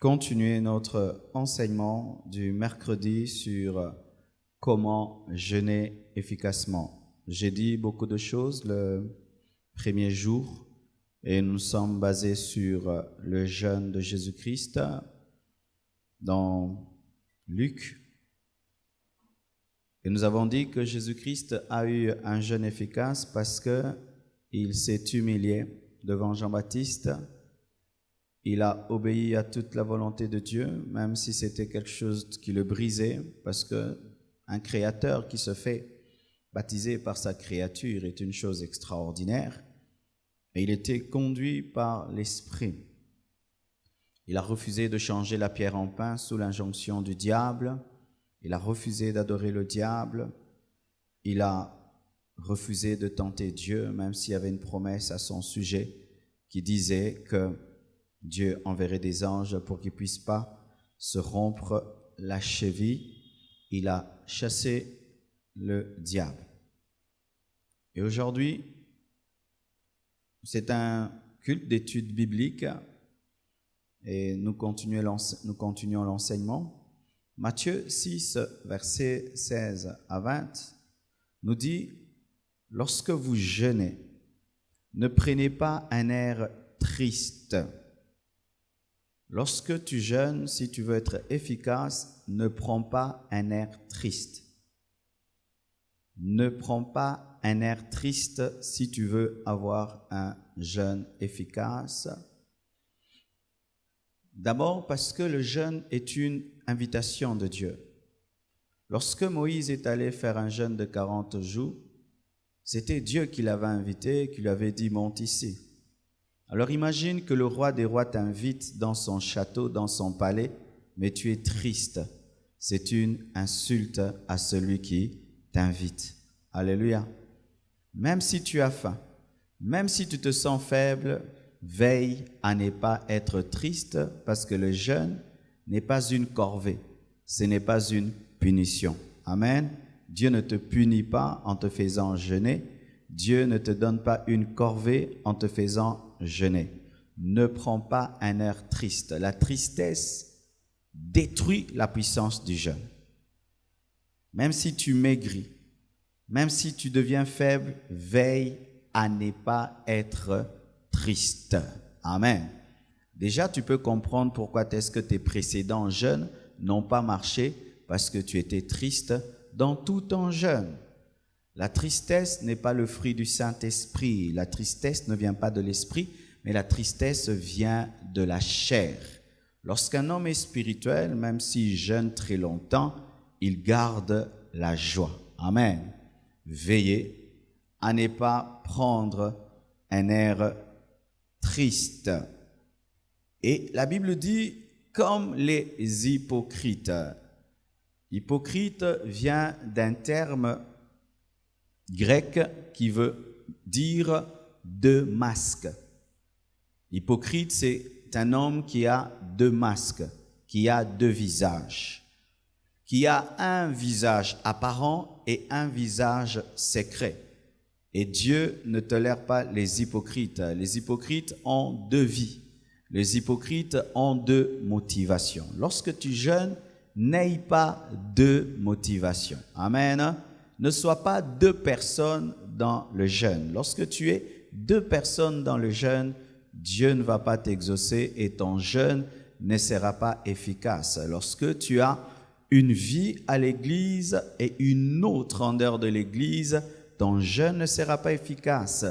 continuer notre enseignement du mercredi sur comment jeûner efficacement. J'ai dit beaucoup de choses le premier jour et nous sommes basés sur le jeûne de Jésus-Christ dans Luc. Et nous avons dit que Jésus-Christ a eu un jeûne efficace parce qu'il s'est humilié devant Jean-Baptiste. Il a obéi à toute la volonté de Dieu, même si c'était quelque chose qui le brisait, parce qu'un créateur qui se fait baptiser par sa créature est une chose extraordinaire. Et il était conduit par l'Esprit. Il a refusé de changer la pierre en pain sous l'injonction du diable. Il a refusé d'adorer le diable. Il a refusé de tenter Dieu, même s'il y avait une promesse à son sujet qui disait que Dieu enverrait des anges pour qu'ils ne puissent pas se rompre la cheville. Il a chassé le diable. Et aujourd'hui, c'est un culte d'études bibliques et nous continuons l'enseignement. Matthieu 6, versets 16 à 20, nous dit « Lorsque vous jeûnez, ne prenez pas un air triste. » Lorsque tu jeûnes, si tu veux être efficace, ne prends pas un air triste. Ne prends pas un air triste si tu veux avoir un jeûne efficace. D'abord parce que le jeûne est une invitation de Dieu. Lorsque Moïse est allé faire un jeûne de 40 jours, c'était Dieu qui l'avait invité, qui lui avait dit « monte ici ». Alors imagine que le roi des rois t'invite dans son château, dans son palais, mais tu es triste. C'est une insulte à celui qui t'invite. Alléluia. Même si tu as faim, même si tu te sens faible, veille à ne pas être triste parce que le jeûne n'est pas une corvée, ce n'est pas une punition. Amen. Dieu ne te punit pas en te faisant jeûner. Dieu ne te donne pas une corvée en te faisant jeûner. Ne prends pas un air triste. La tristesse détruit la puissance du jeûne. Même si tu maigris, même si tu deviens faible, veille à ne pas être triste. Amen. Déjà, tu peux comprendre pourquoi est-ce que tes précédents jeûnes n'ont pas marché, parce que tu étais triste dans tout ton jeûne. La tristesse n'est pas le fruit du Saint-Esprit. La tristesse ne vient pas de l'esprit, mais la tristesse vient de la chair. Lorsqu'un homme est spirituel, même s'il jeûne très longtemps, il garde la joie. Amen. Veillez à ne pas prendre un air triste. Et la Bible dit comme les hypocrites. Hypocrite vient d'un terme grec qui veut dire deux masques. Hypocrite, c'est un homme qui a deux masques, qui a deux visages, qui a un visage apparent et un visage secret. Et Dieu ne tolère pas les hypocrites. Les hypocrites ont deux vies. Les hypocrites ont deux motivations. Lorsque tu jeûnes, n'aie pas deux motivations. Amen. Ne sois pas deux personnes dans le jeûne. Lorsque tu es deux personnes dans le jeûne, Dieu ne va pas t'exaucer et ton jeûne ne sera pas efficace. Lorsque tu as une vie à l'église et une autre en dehors de l'église, ton jeûne ne sera pas efficace.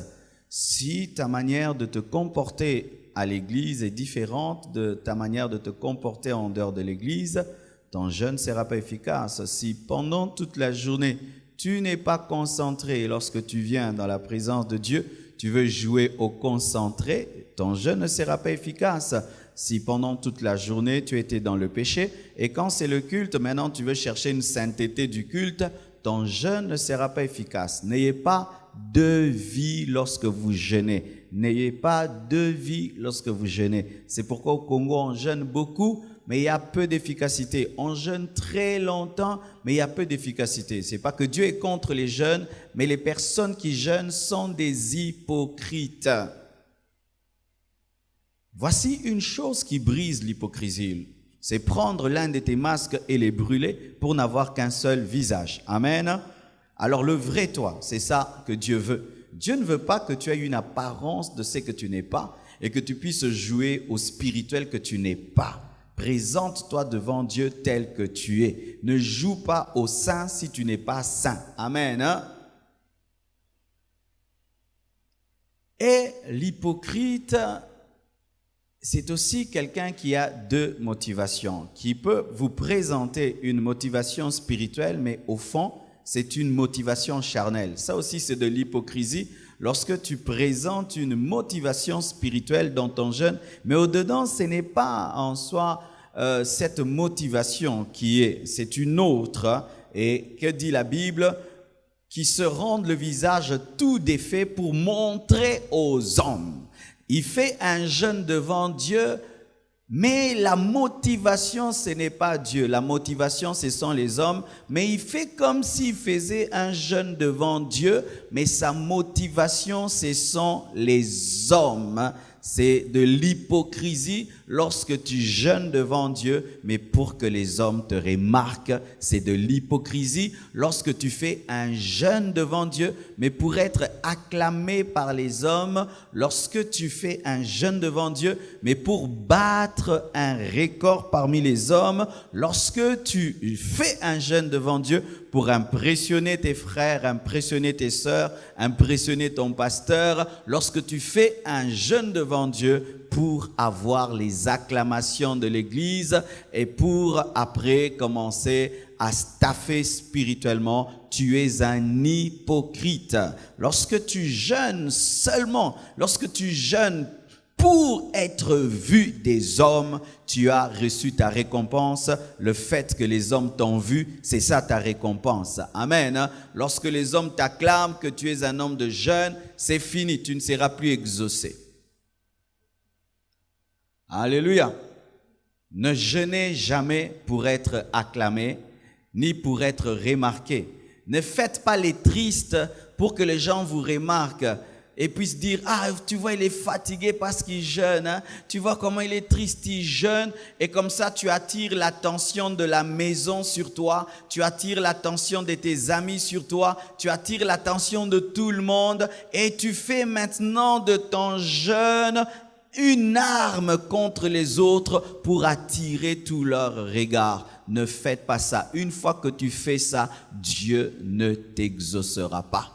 Si ta manière de te comporter à l'église est différente de ta manière de te comporter en dehors de l'église, ton jeûne ne sera pas efficace. Si pendant toute la journée, tu n'es pas concentré lorsque tu viens dans la présence de Dieu, tu veux jouer au concentré, ton jeûne ne sera pas efficace. Si pendant toute la journée, tu étais dans le péché et quand c'est le culte, maintenant tu veux chercher une sainteté du culte, ton jeûne ne sera pas efficace. N'ayez pas deux vies lorsque vous jeûnez. N'ayez pas deux vies lorsque vous jeûnez. C'est pourquoi au Congo, on jeûne beaucoup, mais il y a peu d'efficacité. On jeûne très longtemps, mais il y a peu d'efficacité. C'est pas que Dieu est contre les jeûnes, mais les personnes qui jeûnent sont des hypocrites. Voici une chose qui brise l'hypocrisie. C'est prendre l'un de tes masques et les brûler pour n'avoir qu'un seul visage. Amen. Alors le vrai toi, c'est ça que Dieu veut. Dieu ne veut pas que tu aies une apparence de ce que tu n'es pas et que tu puisses jouer au spirituel que tu n'es pas. Présente-toi devant Dieu tel que tu es. Ne joue pas au saint si tu n'es pas saint. Amen. Et l'hypocrite, c'est aussi quelqu'un qui a deux motivations, qui peut vous présenter une motivation spirituelle, mais au fond, c'est une motivation charnelle. Ça aussi, c'est de l'hypocrisie. Lorsque tu présentes une motivation spirituelle dans ton jeûne, mais au-dedans, ce n'est pas en soi cette motivation qui est, c'est une autre. Et que dit la Bible? Qui se rendent le visage tout défait pour montrer aux hommes. Il fait un jeûne devant Dieu, mais la motivation, ce n'est pas Dieu. La motivation, ce sont les hommes. Mais il fait comme s'il faisait un jeûne devant Dieu, mais sa motivation, ce sont les hommes. C'est de l'hypocrisie lorsque tu jeûnes devant Dieu, mais pour que les hommes te remarquent. C'est de l'hypocrisie lorsque tu fais un jeûne devant Dieu, mais pour être acclamé par les hommes. Lorsque tu fais un jeûne devant Dieu, mais pour battre un record parmi les hommes. Lorsque tu fais un jeûne devant Dieu, pour impressionner tes frères, impressionner tes sœurs, impressionner ton pasteur. Lorsque tu fais un jeûne devant Dieu pour avoir les acclamations de l'Église et pour après commencer à staffer spirituellement, tu es un hypocrite. Lorsque tu jeûnes seulement, lorsque tu jeûnes pour être vu des hommes, tu as reçu ta récompense. Le fait que les hommes t'ont vu, c'est ça ta récompense. Amen. Lorsque les hommes t'acclament que tu es un homme de jeûne, c'est fini, tu ne seras plus exaucé. Alléluia. Ne jeûnez jamais pour être acclamé, ni pour être remarqué. Ne faites pas les tristes pour que les gens vous remarquent et puissent dire, ah, tu vois, il est fatigué parce qu'il jeûne, hein? Tu vois comment il est triste, il jeûne, et comme ça, tu attires l'attention de la maison sur toi, tu attires l'attention de tes amis sur toi, tu attires l'attention de tout le monde, et tu fais maintenant de ton jeûne une arme contre les autres pour attirer tout leur regard. Ne faites pas ça. Une fois que tu fais ça, Dieu ne t'exaucera pas.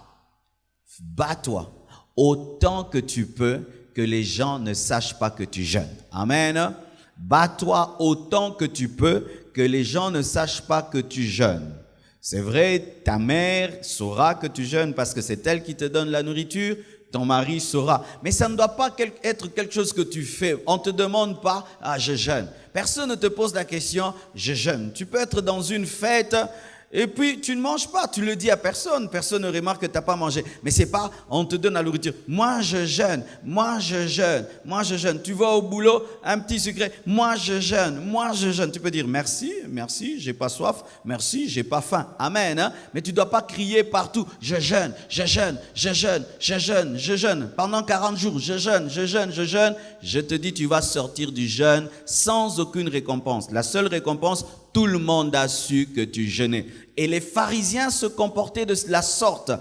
Bats-toi autant que tu peux, que les gens ne sachent pas que tu jeûnes. Amen. Bats-toi autant que tu peux, que les gens ne sachent pas que tu jeûnes. C'est vrai, ta mère saura que tu jeûnes parce que c'est elle qui te donne la nourriture. Ton mari saura. Mais ça ne doit pas être quelque chose que tu fais. On ne te demande pas, ah, je jeûne. Personne ne te pose la question, je jeûne. Tu peux être dans une fête et puis tu ne manges pas. Tu le dis à personne. Personne ne remarque que tu n'as pas mangé. Mais c'est pas, on te donne la nourriture. Moi, je jeûne. Moi, je jeûne. Moi, je jeûne. Tu vas au boulot, un petit secret. Moi, je jeûne. Moi, je jeûne. Tu peux dire merci, merci, j'ai pas soif. Merci, j'ai pas faim. Amen. Hein? Mais tu ne dois pas crier partout. Je jeûne, je jeûne, je jeûne, je jeûne, je jeûne. Pendant 40 jours, je jeûne, je jeûne, je jeûne. Je te dis, tu vas sortir du jeûne sans aucune récompense. La seule récompense, tout le monde a su que tu jeûnais. Et les pharisiens se comportaient de la sorte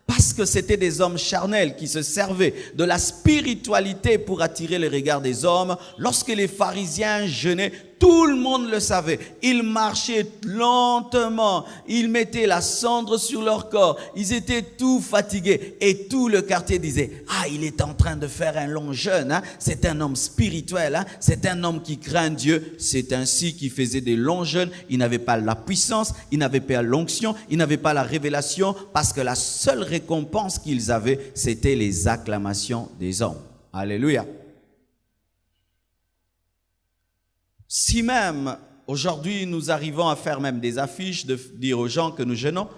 parce que c'était des hommes charnels qui se servaient de la spiritualité pour attirer le regard des hommes. Lorsque les pharisiens jeûnaient, tout le monde le savait. Ils marchaient lentement. Ils mettaient la cendre sur leur corps. Ils étaient tout fatigués. Et tout le quartier disait, ah, il est en train de faire un long jeûne. Hein? C'est un homme spirituel. Hein? C'est un homme qui craint Dieu. C'est ainsi qu'il faisait des longs jeûnes. Il n'avait pas la puissance. Il n'avait pas l'onction. Il n'avait pas la révélation. Parce que la seule récompense qu'ils avaient, c'était les acclamations des hommes. Alléluia. Si même aujourd'hui nous arrivons à faire même des affiches, de dire aux gens que nous jeûnons,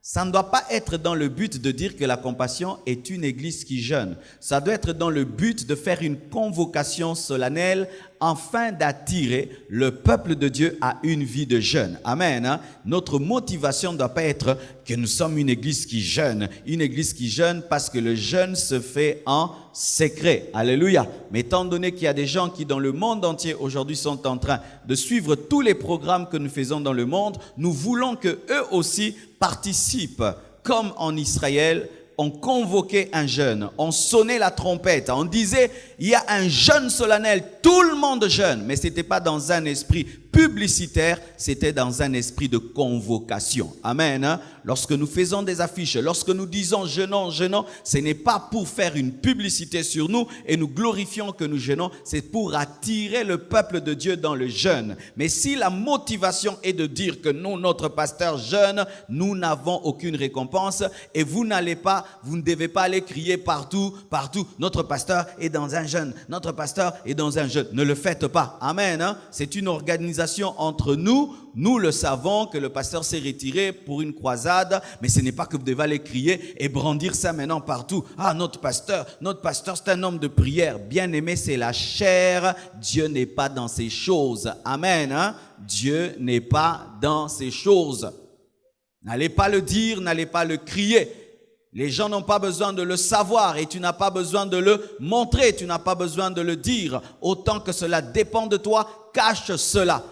ça ne doit pas être dans le but de dire que la Compassion est une église qui jeûne. Ça doit être dans le but de faire une convocation solennelle afin d'attirer le peuple de Dieu à une vie de jeûne. Amen. Notre motivation ne doit pas être que nous sommes une église qui jeûne. Une église qui jeûne parce que le jeûne se fait en secret. Alléluia. Mais étant donné qu'il y a des gens qui dans le monde entier aujourd'hui sont en train de suivre tous les programmes que nous faisons dans le monde, nous voulons que eux aussi participent. Comme en Israël, on convoquait un jeûne, on sonnait la trompette, on disait il y a un jeûne solennel, tout le monde jeûne, mais ce n'était pas dans un esprit publicitaire, c'était dans un esprit de convocation. Amen. Lorsque nous faisons des affiches, lorsque nous disons jeûnons, jeûnons, ce n'est pas pour faire une publicité sur nous et nous glorifions que nous jeûnons, c'est pour attirer le peuple de Dieu dans le jeûne. Mais si la motivation est de dire que nous, notre pasteur jeûne, nous n'avons aucune récompense et vous ne devez pas aller crier partout, notre pasteur est dans un jeûne, notre pasteur est dans un jeûne. Ne le faites pas. Amen. C'est une organisation entre nous. Nous le savons que le pasteur s'est retiré pour une croisade, mais ce n'est pas que vous devez aller crier et brandir ça maintenant partout. Ah, notre pasteur, c'est un homme de prière. Bien-aimé, c'est la chair. Dieu n'est pas dans ces choses. Amen. Dieu n'est pas dans ces choses. N'allez pas le dire, n'allez pas le crier. Les gens n'ont pas besoin de le savoir et tu n'as pas besoin de le montrer, tu n'as pas besoin de le dire. Autant que cela dépend de toi, cache cela.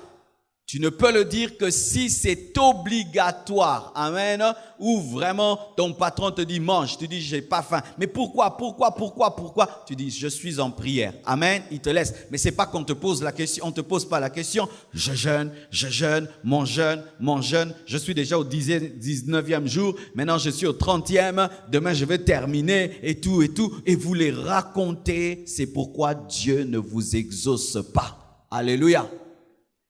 Tu ne peux le dire que si c'est obligatoire. Amen. Ou vraiment ton patron te dit mange, tu dis j'ai pas faim. Mais pourquoi? Tu dis je suis en prière. Amen. Il te laisse. Mais c'est pas qu'on te pose la question, on te pose pas la question. Je jeûne, mon jeûne. Je suis déjà au 19e jour. Maintenant je suis au 30e. Demain je vais terminer et tout. Et vous les racontez. C'est pourquoi Dieu ne vous exauce pas. Alléluia.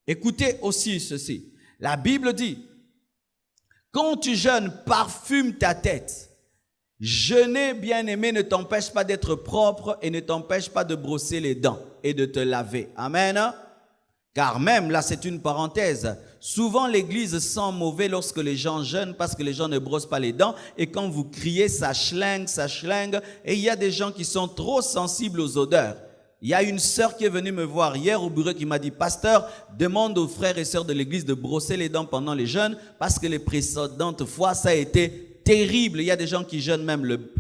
Écoutez aussi ceci. La Bible dit, quand tu jeûnes, parfume ta tête. Jeûner, bien-aimé, ne t'empêche pas d'être propre et ne t'empêche pas de brosser les dents et de te laver. Amen. Car même, là c'est une parenthèse, souvent l'église sent mauvais lorsque les gens jeûnent parce que les gens ne brossent pas les dents et quand vous criez, ça schlingue. Et il y a des gens qui sont trop sensibles aux odeurs. Il y a une sœur qui est venue me voir hier au bureau qui m'a dit « Pasteur, demande aux frères et sœurs de l'église de brosser les dents pendant les jeûnes parce que les précédentes fois, ça a été terrible. » Il y a des gens qui jeûnent même le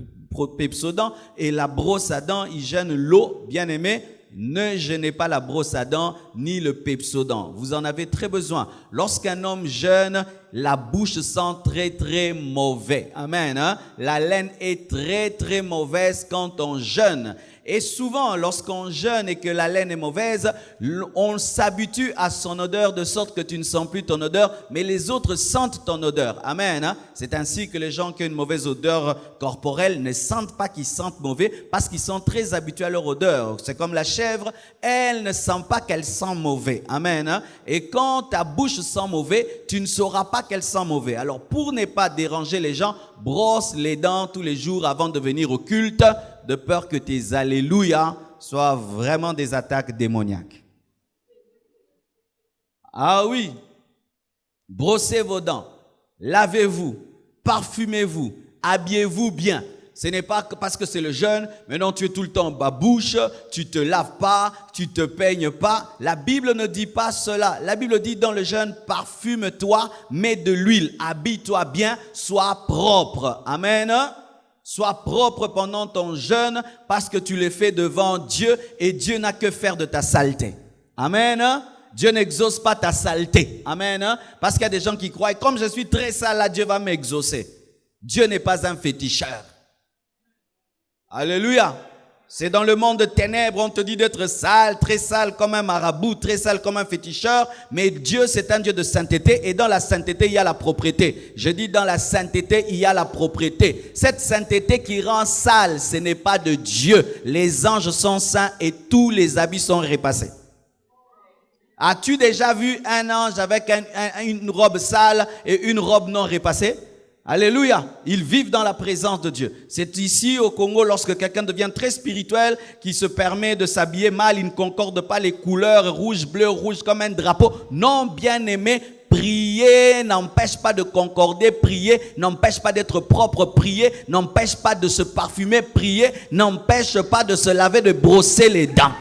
Pepsodent et la brosse à dents, ils jeûnent l'eau, bien aimé. Ne jeûnez pas la brosse à dents ni le Pepsodent. Vous en avez très besoin. Lorsqu'un homme jeûne, la bouche sent très très mauvais. Amen. La laine est très très mauvaise quand on jeûne. Et souvent, lorsqu'on jeûne et que la laine est mauvaise, on s'habitue à son odeur de sorte que tu ne sens plus ton odeur, mais les autres sentent ton odeur. Amen. C'est ainsi que les gens qui ont une mauvaise odeur corporelle ne sentent pas qu'ils sentent mauvais parce qu'ils sont très habitués à leur odeur. C'est comme la chèvre, elle ne sent pas qu'elle sent mauvais. Amen. Et quand ta bouche sent mauvais, tu ne sauras pas qu'elle sent mauvais. Alors, pour ne pas déranger les gens, brosse les dents tous les jours avant de venir au culte, de peur que tes alléluia soient vraiment des attaques démoniaques. Ah oui, brossez vos dents, lavez-vous, parfumez-vous, habillez-vous bien. Ce n'est pas parce que c'est le jeûne, mais non, tu es tout le temps babouche, tu te laves pas, tu te peignes pas. La Bible ne dit pas cela. La Bible dit dans le jeûne, parfume-toi, mets de l'huile, habille-toi bien, sois propre. Amen. Sois propre pendant ton jeûne parce que tu le fais devant Dieu et Dieu n'a que faire de ta saleté. Amen. Dieu n'exauce pas ta saleté. Amen. Parce qu'il y a des gens qui croient, comme je suis très sale, là, Dieu va m'exaucer. Dieu n'est pas un féticheur. Alléluia. C'est dans le monde de ténèbres, on te dit d'être sale, très sale comme un marabout, très sale comme un féticheur. Mais Dieu, c'est un Dieu de sainteté et dans la sainteté, il y a la propreté. Je dis dans la sainteté, il y a la propreté. Cette sainteté qui rend sale, ce n'est pas de Dieu. Les anges sont saints et tous les habits sont repassés. As-tu déjà vu un ange avec une robe sale et une robe non repassée? Alléluia, ils vivent dans la présence de Dieu. C'est ici au Congo, lorsque quelqu'un devient très spirituel, qui se permet de s'habiller mal, il ne concorde pas les couleurs rouge, bleu, rouge comme un drapeau. Non, bien aimé, prier n'empêche pas de concorder, prier n'empêche pas d'être propre, prier n'empêche pas de se parfumer, prier n'empêche pas de se laver, de brosser les dents.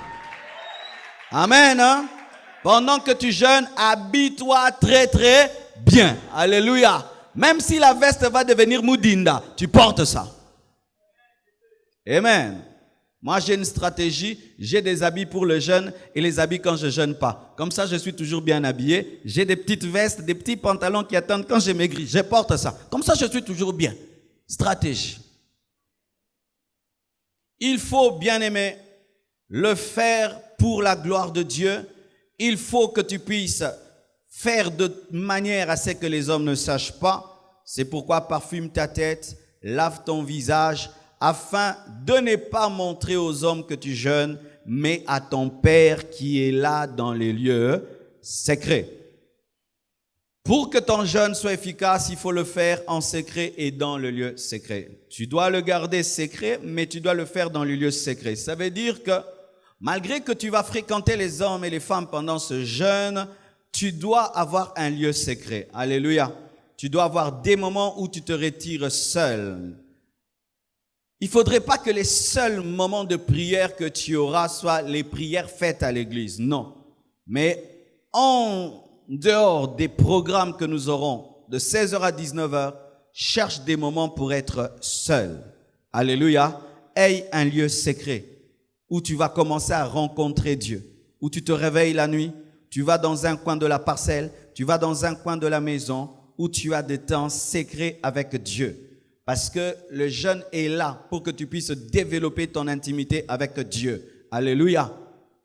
Amen. Hein? Pendant que tu jeûnes, habille-toi très très bien. Alléluia. Même si la veste va devenir moudinda, tu portes ça. Amen. Moi, j'ai une stratégie. J'ai des habits pour le jeûne et les habits quand je jeûne pas. Comme ça, je suis toujours bien habillé. J'ai des petites vestes, des petits pantalons qui attendent quand j'ai maigri. Je porte ça. Comme ça, je suis toujours bien. Stratégie. Il faut, bien aimer, le faire pour la gloire de Dieu. Il faut que tu puisses faire de manière à ce que les hommes ne sachent pas. C'est pourquoi parfume ta tête, lave ton visage, afin de ne pas montrer aux hommes que tu jeûnes, mais à ton Père qui est là dans les lieux secrets. Pour que ton jeûne soit efficace, il faut le faire en secret et dans le lieu secret. Tu dois le garder secret, mais tu dois le faire dans le lieu secret. Ça veut dire que malgré que tu vas fréquenter les hommes et les femmes pendant ce jeûne, tu dois avoir un lieu secret. Alléluia. Tu dois avoir des moments où tu te retires seul. Il ne faudrait pas que les seuls moments de prière que tu auras soient les prières faites à l'église. Non. Mais en dehors des programmes que nous aurons de 16h à 19h, cherche des moments pour être seul. Alléluia. Aie un lieu secret où tu vas commencer à rencontrer Dieu, où tu te réveilles la nuit, tu vas dans un coin de la parcelle, tu vas dans un coin de la maison, où tu as des temps secrets avec Dieu. Parce que le jeûne est là pour que tu puisses développer ton intimité avec Dieu. Alléluia.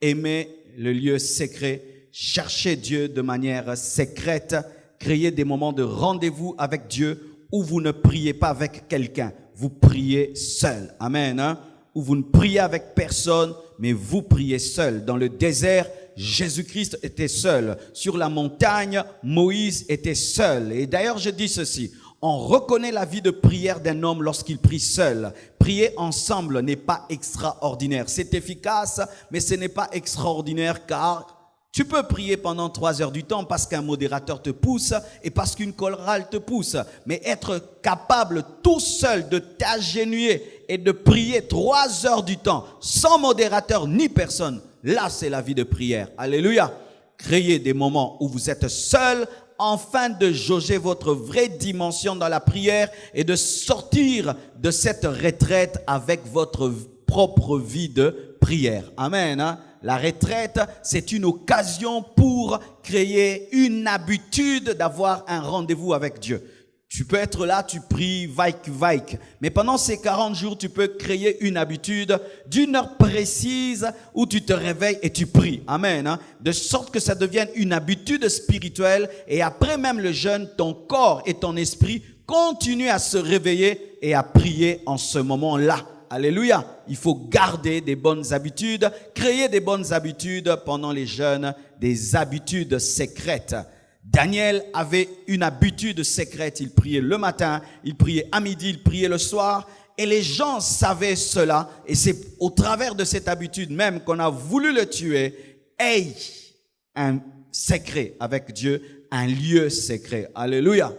Aimer le lieu secret, chercher Dieu de manière secrète, créer des moments de rendez-vous avec Dieu où vous ne priez pas avec quelqu'un, vous priez seul. Amen. Hein? Où vous ne priez avec personne, mais vous priez seul. Dans le désert, Jésus-Christ était seul. Sur la montagne, Moïse était seul. Et d'ailleurs, je dis ceci. On reconnaît la vie de prière d'un homme lorsqu'il prie seul. Prier ensemble n'est pas extraordinaire. C'est efficace, mais ce n'est pas extraordinaire car tu peux prier pendant 3 heures du temps parce qu'un modérateur te pousse et parce qu'une chorale te pousse. Mais être capable tout seul de t'agenouiller et de prier 3 heures du temps sans modérateur ni personne, là c'est la vie de prière. Alléluia. Créez des moments où vous êtes seul afin de jauger votre vraie dimension dans la prière et de sortir de cette retraite avec votre propre vie de prière. Amen. Hein? La retraite, c'est une occasion pour créer une habitude d'avoir un rendez-vous avec Dieu. Tu peux être là, tu pries, vaik. Mais pendant ces 40 jours, tu peux créer une habitude d'1 heure précise où tu te réveilles et tu pries. Amen. Hein? De sorte que ça devienne une habitude spirituelle et après même le jeûne, ton corps et ton esprit continuent à se réveiller et à prier en ce moment-là. Alléluia. Il faut garder des bonnes habitudes, créer des bonnes habitudes pendant les jeûnes, des habitudes secrètes. Daniel avait une habitude secrète. Il priait le matin, il priait à midi, il priait le soir. Et les gens savaient cela. Et c'est au travers de cette habitude même qu'on a voulu le tuer. Aie un secret avec Dieu, un lieu secret. Alléluia.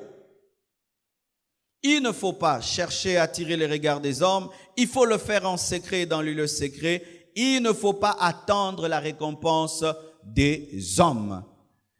Il ne faut pas chercher à attirer les regards des hommes. Il faut le faire en secret dans le lieu secret. Il ne faut pas attendre la récompense des hommes.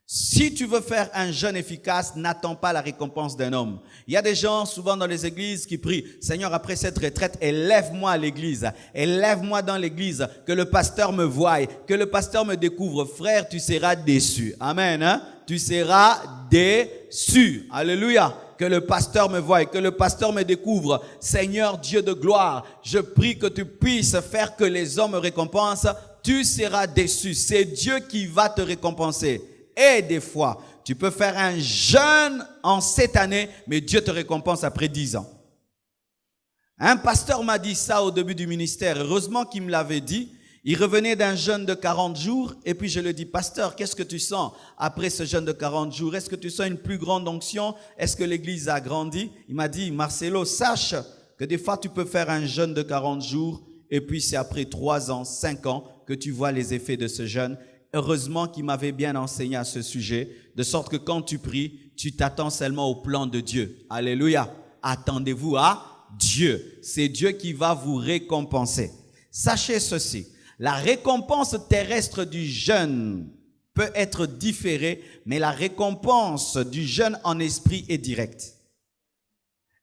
Si tu veux faire un jeûne efficace, n'attends pas la récompense d'un homme. Il y a des gens souvent dans les églises qui prient, Seigneur, après cette retraite, élève-moi à l'église, élève-moi dans l'église, que le pasteur me voie, que le pasteur me découvre. Frère, tu seras déçu. Amen. Hein? Tu seras déçu. Alléluia. Que le pasteur me voie, que le pasteur me découvre. Seigneur Dieu de gloire, je prie que tu puisses faire que les hommes me récompensent. Tu seras déçu. C'est Dieu qui va te récompenser. Et des fois, tu peux faire un jeûne en cette année, mais Dieu te récompense après 10 ans. Un pasteur m'a dit ça au début du ministère. Heureusement qu'il me l'avait dit. Il revenait d'un jeûne de 40 jours et puis je lui ai dit, pasteur, qu'est-ce que tu sens après ce jeûne de 40 jours? Est-ce que tu sens une plus grande onction? Est-ce que l'église a grandi? Il m'a dit, Marcelo, sache que des fois tu peux faire un jeûne de 40 jours et puis c'est après 3 ans, 5 ans que tu vois les effets de ce jeûne. Heureusement qu'il m'avait bien enseigné à ce sujet, de sorte que quand tu pries, tu t'attends seulement au plan de Dieu. Alléluia. Attendez-vous à Dieu. C'est Dieu qui va vous récompenser. Sachez ceci. La récompense terrestre du jeûne peut être différée, mais la récompense du jeûne en esprit est directe.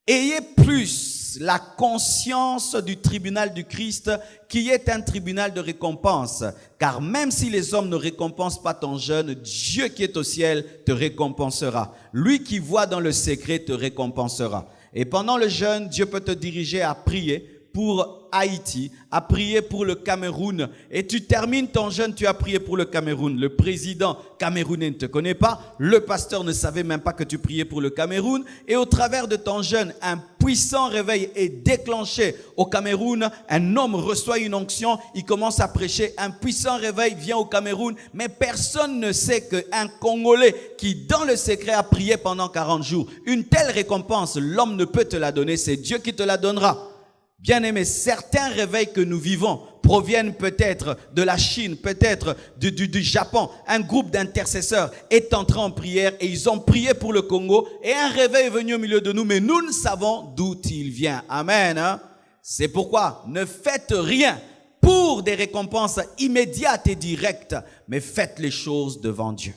Ayez plus la conscience du tribunal du Christ, qui est un tribunal de récompense. Car même si les hommes ne récompensent pas ton jeûne, Dieu qui est au ciel te récompensera. Lui qui voit dans le secret te récompensera. Et pendant le jeûne, Dieu peut te diriger à prier pour Haïti, à prier pour le Cameroun. Et tu termines ton jeûne, tu as prié pour le Cameroun. Le président camerounais ne te connaît pas. Le pasteur ne savait même pas que tu priais pour le Cameroun. Et au travers de ton jeûne, un puissant réveil est déclenché au Cameroun. Un homme reçoit une onction, il commence à prêcher. Un puissant réveil vient au Cameroun. Mais personne ne sait qu'un Congolais qui, dans le secret, a prié pendant 40 jours. Une telle récompense, l'homme ne peut te la donner. C'est Dieu qui te la donnera. Bien-aimés, certains réveils que nous vivons proviennent peut-être de la Chine, peut-être du Japon. Un groupe d'intercesseurs est entré en prière et ils ont prié pour le Congo et un réveil est venu au milieu de nous, mais nous ne savons d'où il vient. Amen. Hein? C'est pourquoi ne faites rien pour des récompenses immédiates et directes, mais faites les choses devant Dieu.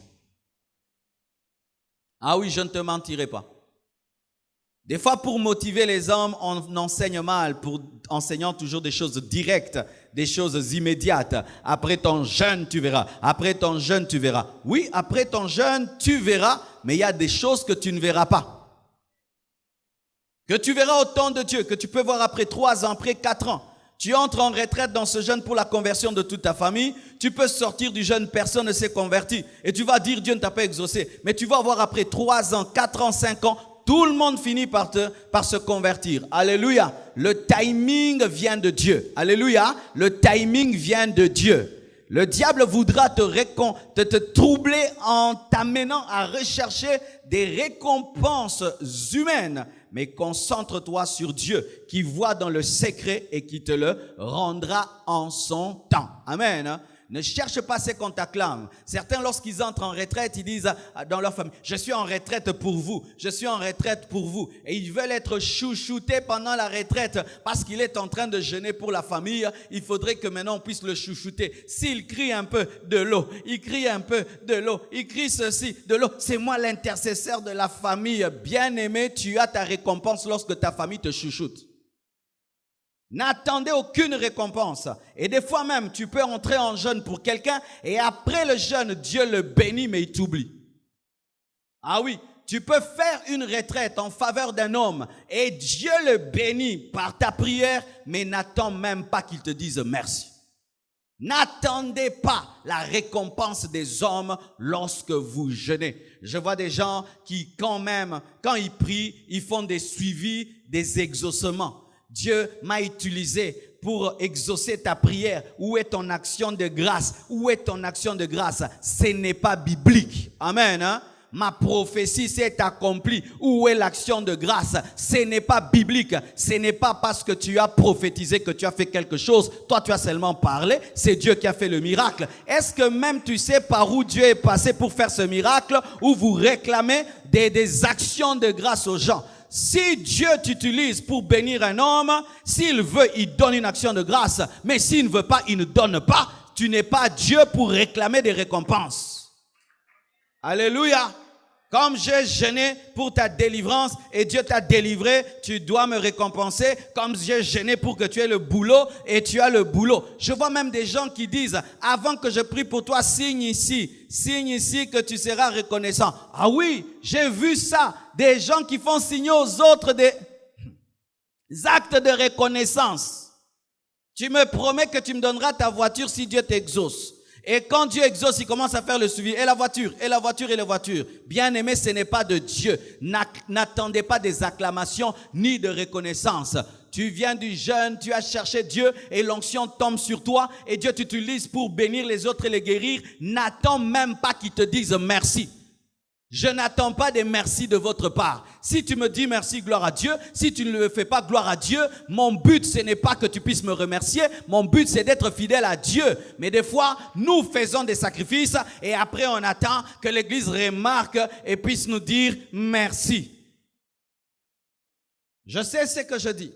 Ah oui, je ne te mentirai pas. Des fois, pour motiver les hommes, on enseigne mal, pour enseignant toujours des choses directes, des choses immédiates. Après ton jeûne, tu verras. Après ton jeûne, tu verras. Oui, après ton jeûne, tu verras, mais il y a des choses que tu ne verras pas. Que tu verras au temps de Dieu, que tu peux voir après 3 ans, après 4 ans. Tu entres en retraite dans ce jeûne pour la conversion de toute ta famille. Tu peux sortir du jeûne, personne ne s'est converti. Et tu vas dire, Dieu ne t'a pas exaucé. Mais tu vas voir après 3 ans, 4 ans, 5 ans, tout le monde finit par se convertir. Alléluia. Le timing vient de Dieu. Alléluia. Le timing vient de Dieu. Le diable voudra te troubler en t'amenant à rechercher des récompenses humaines. Mais concentre-toi sur Dieu qui voit dans le secret et qui te le rendra en son temps. Amen. Ne cherche pas ce qu'on t'acclame. Certains, lorsqu'ils entrent en retraite, ils disent dans leur famille, je suis en retraite pour vous, je suis en retraite pour vous. Et ils veulent être chouchoutés pendant la retraite parce qu'il est en train de jeûner pour la famille. Il faudrait que maintenant on puisse le chouchouter. S'il crie un peu de l'eau, il crie un peu de l'eau, il crie ceci, de l'eau. C'est moi l'intercesseur de la famille. Bien-aimé, tu as ta récompense lorsque ta famille te chouchoute. N'attendez aucune récompense. Et des fois même, tu peux entrer en jeûne pour quelqu'un et après le jeûne, Dieu le bénit, mais il t'oublie. Ah oui, tu peux faire une retraite en faveur d'un homme et Dieu le bénit par ta prière, mais n'attends même pas qu'il te dise merci. N'attendez pas la récompense des hommes lorsque vous jeûnez. Je vois des gens qui, quand ils prient, ils font des suivis, des exaucements. Dieu m'a utilisé pour exaucer ta prière. Où est ton action de grâce? Où est ton action de grâce? Ce n'est pas biblique. Amen. Hein? Ma prophétie s'est accomplie. Où est l'action de grâce? Ce n'est pas biblique. Ce n'est pas parce que tu as prophétisé que tu as fait quelque chose. Toi, tu as seulement parlé. C'est Dieu qui a fait le miracle. Est-ce que même tu sais par où Dieu est passé pour faire ce miracle? Ou vous réclamez des actions de grâce aux gens? Si Dieu t'utilise pour bénir un homme, s'il veut, il donne une action de grâce. Mais s'il ne veut pas, il ne donne pas. Tu n'es pas Dieu pour réclamer des récompenses. Alléluia. Comme j'ai jeûné pour ta délivrance et Dieu t'a délivré, tu dois me récompenser. Comme j'ai jeûné pour que tu aies le boulot et tu as le boulot. Je vois même des gens qui disent, avant que je prie pour toi, signe ici que tu seras reconnaissant. Ah oui, j'ai vu ça. Des gens qui font signer aux autres des actes de reconnaissance. Tu me promets que tu me donneras ta voiture si Dieu t'exauce. Et quand Dieu exauce, il commence à faire le suivi. Et la voiture, et la voiture, et la voiture. Bien aimé, ce n'est pas de Dieu. N'attendez pas des acclamations ni de reconnaissance. Tu viens du jeûne, tu as cherché Dieu et l'onction tombe sur toi et Dieu t'utilise pour bénir les autres et les guérir. N'attends même pas qu'ils te disent merci. Je n'attends pas des merci de votre part. Si tu me dis merci, gloire à Dieu. Si tu ne le fais pas, gloire à Dieu. Mon but, ce n'est pas que tu puisses me remercier. Mon but, c'est d'être fidèle à Dieu. Mais des fois, nous faisons des sacrifices et après, on attend que l'Église remarque et puisse nous dire merci. Je sais ce que je dis,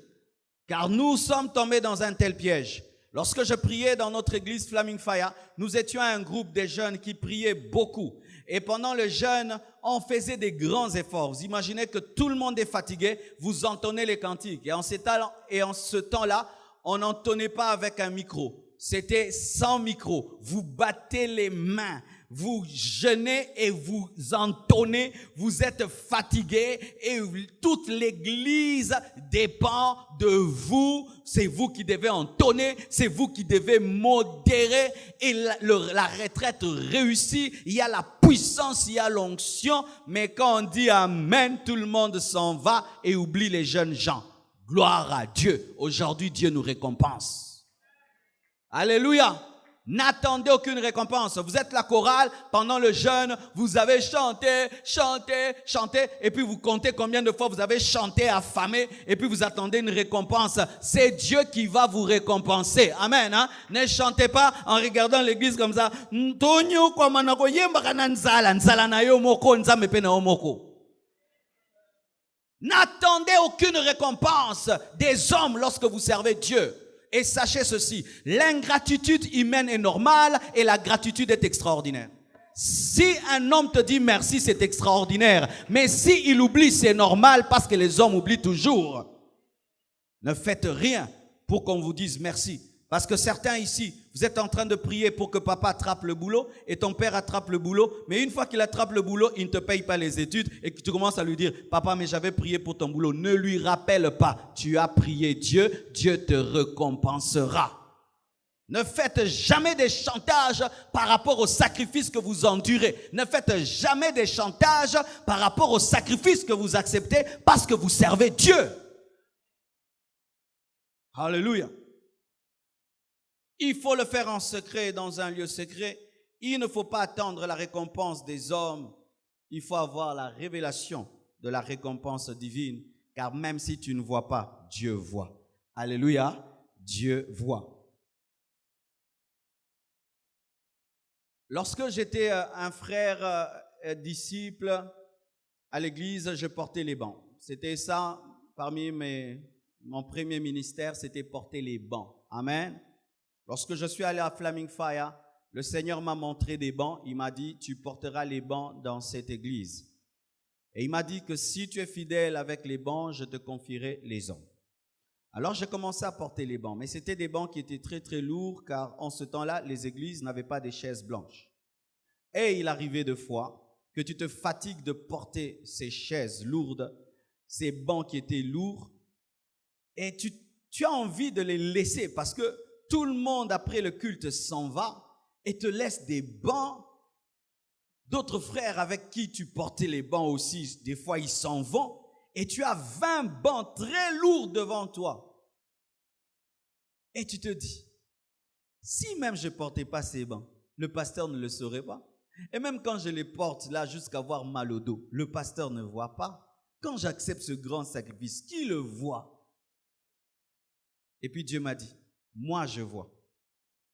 car nous sommes tombés dans un tel piège. lorsque je priais dans notre église Flaming Fire, nous étions un groupe de jeunes qui priaient beaucoup. Et pendant le jeûne, on faisait des grands efforts. Vous imaginez que tout le monde est fatigué, vous entonnez les cantiques. Et en ce temps-là, on n'entonnait pas avec un micro. C'était sans micro. Vous battez les mains, vous jeûnez et vous entonnez. Vous êtes fatigué et toute l'église dépend de vous. C'est vous qui devez entonner, c'est vous qui devez modérer. Et la retraite réussit. Il y a la puissance, il y a l'onction. Mais quand on dit Amen, tout le monde s'en va et oublie les jeunes gens. Gloire à Dieu. Aujourd'hui, Dieu nous récompense. Alléluia. N'attendez aucune récompense. Vous êtes la chorale, pendant le jeûne, vous avez chanté, et puis vous comptez combien de fois vous avez chanté affamé, et puis vous attendez une récompense. C'est Dieu qui va vous récompenser. Amen. Hein? Ne chantez pas en regardant l'église comme ça. N'attendez aucune récompense des hommes lorsque vous servez Dieu. Et sachez ceci, l'ingratitude humaine est normale et la gratitude est extraordinaire. Si un homme te dit merci, c'est extraordinaire. Mais si il oublie, c'est normal parce que les hommes oublient toujours. Ne faites rien pour qu'on vous dise merci. Parce que certains ici, vous êtes en train de prier pour que papa attrape le boulot et ton père attrape le boulot. Mais une fois qu'il attrape le boulot, il ne te paye pas les études et que tu commences à lui dire « Papa, mais j'avais prié pour ton boulot. » Ne lui rappelle pas. Tu as prié Dieu, Dieu te récompensera. Ne faites jamais des chantages par rapport au sacrifice que vous endurez. Ne faites jamais des chantages par rapport au sacrifice que vous acceptez parce que vous servez Dieu. Alléluia. Il faut le faire en secret, dans un lieu secret. Il ne faut pas attendre la récompense des hommes. Il faut avoir la révélation de la récompense divine. Car même si tu ne vois pas, Dieu voit. Alléluia, Dieu voit. Lorsque j'étais un frère disciple à l'église, je portais les bancs. C'était ça, parmi mon premier ministère, c'était porter les bancs. Amen. Lorsque je suis allé à Flaming Fire, le Seigneur m'a montré des bancs. Il m'a dit, tu porteras les bancs dans cette église. Et il m'a dit que si tu es fidèle avec les bancs, je te confierai les hommes. Alors j'ai commencé à porter les bancs. Mais c'était des bancs qui étaient très très lourds car en ce temps-là, les églises n'avaient pas des chaises blanches. Et il arrivait de fois que tu te fatigues de porter ces chaises lourdes, ces bancs qui étaient lourds, et tu as envie de les laisser parce que tout le monde, après le culte, s'en va et te laisse des bancs. D'autres frères avec qui tu portais les bancs aussi, des fois, ils s'en vont. Et tu as 20 bancs très lourds devant toi. Et tu te dis, si même je ne portais pas ces bancs, le pasteur ne le saurait pas. Et même quand je les porte là jusqu'à avoir mal au dos, le pasteur ne voit pas. Quand j'accepte ce grand sacrifice, qui le voit? Et puis Dieu m'a dit, moi, je vois.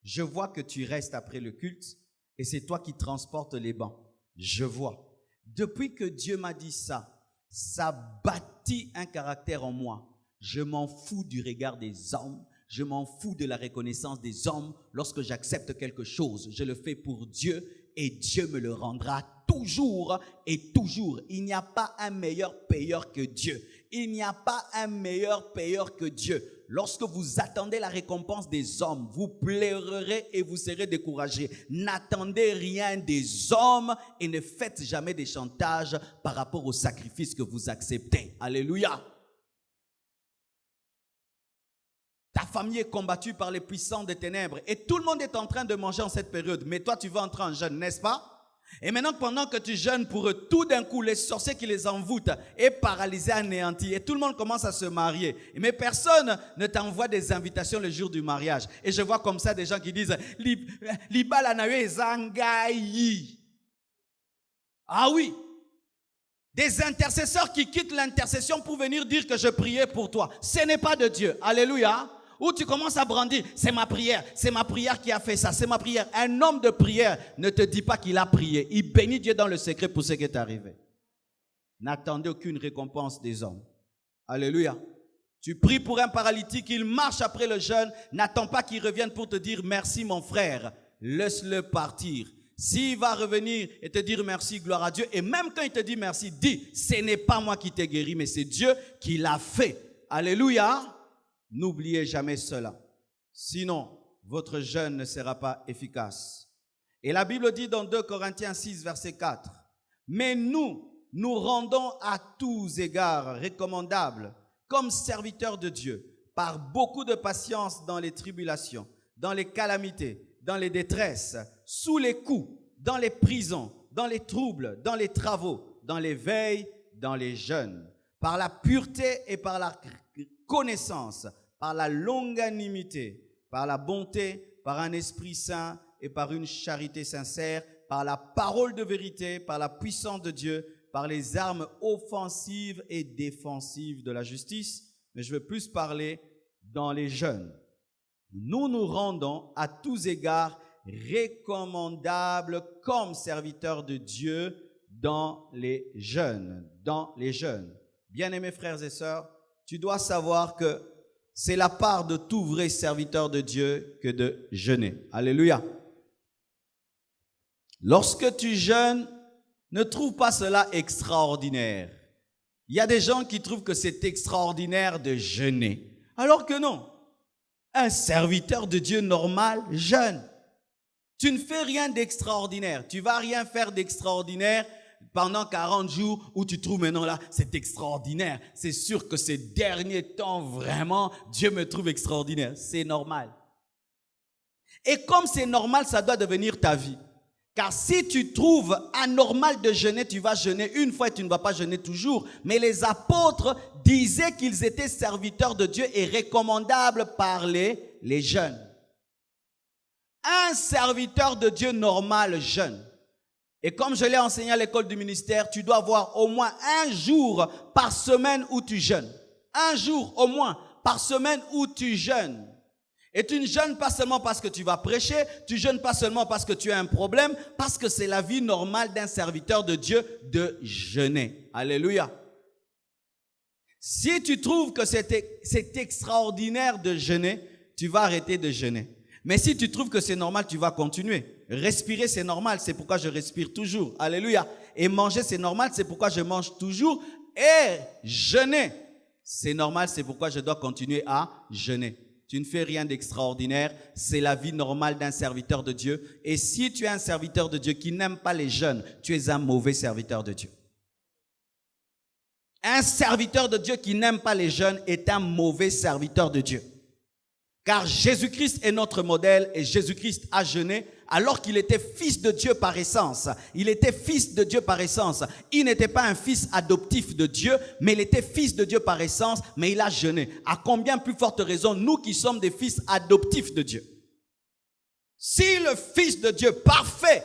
Je vois que tu restes après le culte et c'est toi qui transportes les bancs. Je vois. Depuis que Dieu m'a dit ça, ça bâtit un caractère en moi. Je m'en fous du regard des hommes. Je m'en fous de la reconnaissance des hommes. Lorsque j'accepte quelque chose, je le fais pour Dieu et Dieu me le rendra toujours et toujours. Il n'y a pas un meilleur payeur que Dieu. Il n'y a pas un meilleur payeur que Dieu. Lorsque vous attendez la récompense des hommes, vous pleurerez et vous serez découragés. N'attendez rien des hommes et ne faites jamais des chantages par rapport au sacrifice que vous acceptez. Alléluia. Ta famille est combattue par les puissants des ténèbres et tout le monde est en train de manger en cette période. Mais toi, tu vas entrer en jeûne, n'est-ce pas? Et maintenant, pendant que tu jeûnes pour eux, tout d'un coup, les sorciers qui les envoûtent est paralysé, anéanti. Et tout le monde commence à se marier. Mais personne ne t'envoie des invitations le jour du mariage. Et je vois comme ça des gens qui disent « Libala nawe zangayi ». Ah oui. Des intercesseurs qui quittent l'intercession pour venir dire que je priais pour toi. Ce n'est pas de Dieu. Alléluia. Où tu commences à brandir, c'est ma prière qui a fait ça, c'est ma prière. Un homme de prière ne te dit pas qu'il a prié. Il bénit Dieu dans le secret pour ce qui est arrivé. N'attendez aucune récompense des hommes. Alléluia. Tu pries pour un paralytique, il marche après le jeûne, n'attends pas qu'il revienne pour te dire merci mon frère, laisse-le partir. S'il va revenir et te dire merci, gloire à Dieu, et même quand il te dit merci, dis, ce n'est pas moi qui t'ai guéri, mais c'est Dieu qui l'a fait. Alléluia. N'oubliez jamais cela. Sinon, votre jeûne ne sera pas efficace. Et la Bible dit dans 2 Corinthiens 6, verset 4, « Mais nous rendons à tous égards recommandables, comme serviteurs de Dieu, par beaucoup de patience dans les tribulations, dans les calamités, dans les détresses, sous les coups, dans les prisons, dans les troubles, dans les travaux, dans les veilles, dans les jeûnes, par la pureté et par la connaissance, par la longanimité, par la bonté, par un esprit saint et par une charité sincère, par la parole de vérité, par la puissance de Dieu, par les armes offensives et défensives de la justice. Mais je veux plus parler dans les jeûnes. Nous nous rendons à tous égards recommandables comme serviteurs de Dieu dans les jeûnes. Bien-aimés frères et sœurs, tu dois savoir que c'est la part de tout vrai serviteur de Dieu que de jeûner. Alléluia. Lorsque tu jeûnes, ne trouve pas cela extraordinaire. Il y a des gens qui trouvent que c'est extraordinaire de jeûner. Alors que non. Un serviteur de Dieu normal jeûne. Tu ne fais rien d'extraordinaire. Tu ne vas rien faire d'extraordinaire pendant 40 jours où tu trouves maintenant là, c'est extraordinaire. C'est sûr que ces derniers temps, vraiment, Dieu me trouve extraordinaire. C'est normal. Et comme c'est normal, ça doit devenir ta vie. Car si tu trouves anormal de jeûner, tu vas jeûner une fois et tu ne vas pas jeûner toujours. Mais les apôtres disaient qu'ils étaient serviteurs de Dieu et recommandables par les jeûnes. Un serviteur de Dieu normal jeûne. Et comme je l'ai enseigné à l'école du ministère, tu dois avoir au moins un jour par semaine où tu jeûnes. Un jour au moins par semaine où tu jeûnes. Et tu ne jeûnes pas seulement parce que tu vas prêcher, tu ne jeûnes pas seulement parce que tu as un problème, parce que c'est la vie normale d'un serviteur de Dieu de jeûner. Alléluia. Si tu trouves que c'est extraordinaire de jeûner, tu vas arrêter de jeûner. Mais si tu trouves que c'est normal, tu vas continuer. Respirer, c'est normal, c'est pourquoi je respire toujours. Alléluia. Et manger, c'est normal, c'est pourquoi je mange toujours. Et jeûner, c'est normal, c'est pourquoi je dois continuer à jeûner. Tu ne fais rien d'extraordinaire, c'est la vie normale d'un serviteur de Dieu. Et si tu es un serviteur de Dieu qui n'aime pas les jeûnes, tu es un mauvais serviteur de Dieu. Un serviteur de Dieu qui n'aime pas les jeûnes est un mauvais serviteur de Dieu. Car Jésus-Christ est notre modèle et Jésus-Christ a jeûné alors qu'il était fils de Dieu par essence. Il était fils de Dieu par essence. Il n'était pas un fils adoptif de Dieu, mais il était fils de Dieu par essence, mais il a jeûné. À combien plus forte raison, nous qui sommes des fils adoptifs de Dieu. Si le fils de Dieu parfait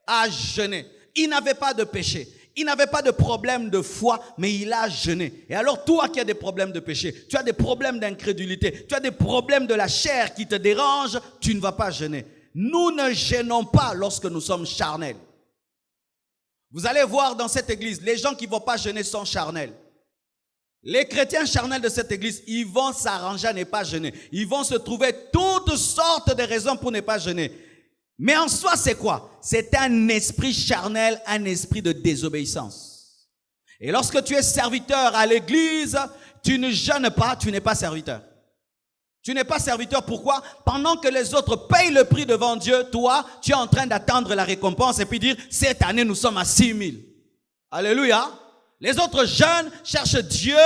a jeûné, il n'avait pas de péché. Il n'avait pas de problème de foi, mais il a jeûné. Et alors toi qui as des problèmes de péché, tu as des problèmes d'incrédulité, tu as des problèmes de la chair qui te dérangent, tu ne vas pas jeûner. Nous ne jeûnons pas lorsque nous sommes charnels. Vous allez voir dans cette église, les gens qui ne vont pas jeûner sont charnels. Les chrétiens charnels de cette église, ils vont s'arranger à ne pas jeûner. Ils vont se trouver toutes sortes de raisons pour ne pas jeûner. Mais en soi, c'est quoi? C'est un esprit charnel, un esprit de désobéissance. Et lorsque tu es serviteur à l'église, tu ne jeûnes pas, tu n'es pas serviteur. Tu n'es pas serviteur, pourquoi? Pendant que les autres payent le prix devant Dieu, toi, tu es en train d'attendre la récompense et puis dire, cette année, nous sommes à 6 000. Alléluia. Les autres jeunes cherchent Dieu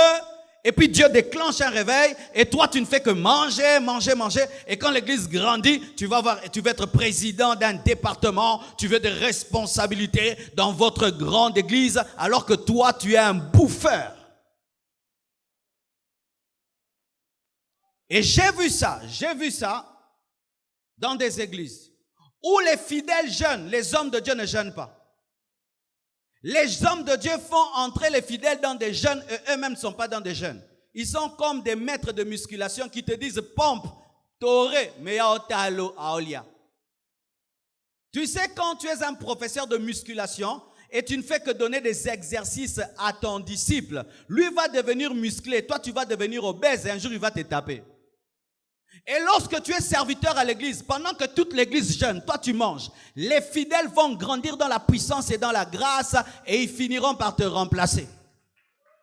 et puis Dieu déclenche un réveil et toi, tu ne fais que manger, manger, manger. Et quand l'église grandit, tu vas être président d'un département, tu veux des responsabilités dans votre grande église alors que toi, tu es un bouffeur. Et j'ai vu ça dans des églises où les fidèles jeûnent, les hommes de Dieu ne jeûnent pas. Les hommes de Dieu font entrer les fidèles dans des jeûnes et eux-mêmes ne sont pas dans des jeûnes. Ils sont comme des maîtres de musculation qui te disent pompe, toré, meyaotalo aolia. Tu sais, quand tu es un professeur de musculation et tu ne fais que donner des exercices à ton disciple, lui va devenir musclé, toi tu vas devenir obèse et un jour il va te taper. Et lorsque tu es serviteur à l'église, pendant que toute l'église jeûne, toi tu manges, les fidèles vont grandir dans la puissance et dans la grâce et ils finiront par te remplacer.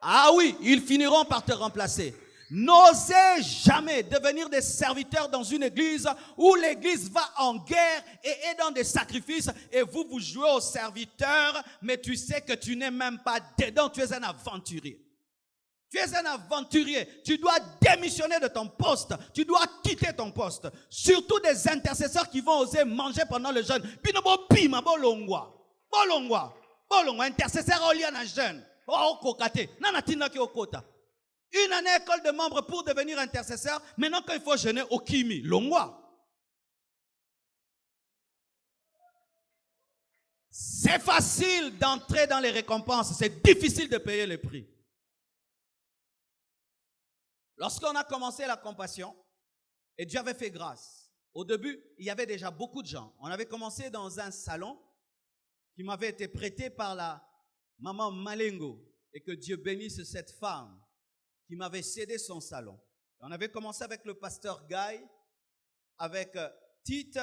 Ah oui, ils finiront par te remplacer. N'osez jamais devenir des serviteurs dans une église où l'église va en guerre et est dans des sacrifices et vous jouez au serviteur, mais tu sais que tu n'es même pas dedans, tu es un aventurier. Tu es un aventurier, tu dois démissionner de ton poste, tu dois quitter ton poste. Surtout des intercesseurs qui vont oser manger pendant le jeûne. Intercesseur au lien à jeûne. Une année école de membres pour devenir intercesseur, maintenant quand il faut jeûner au kimi, longwa. C'est facile d'entrer dans les récompenses, c'est difficile de payer le prix. Lorsqu'on a commencé la compassion, et Dieu avait fait grâce, au début, il y avait déjà beaucoup de gens. On avait commencé dans un salon qui m'avait été prêté par la maman Malengo, et que Dieu bénisse cette femme qui m'avait cédé son salon. On avait commencé avec le pasteur Guy, avec Tite,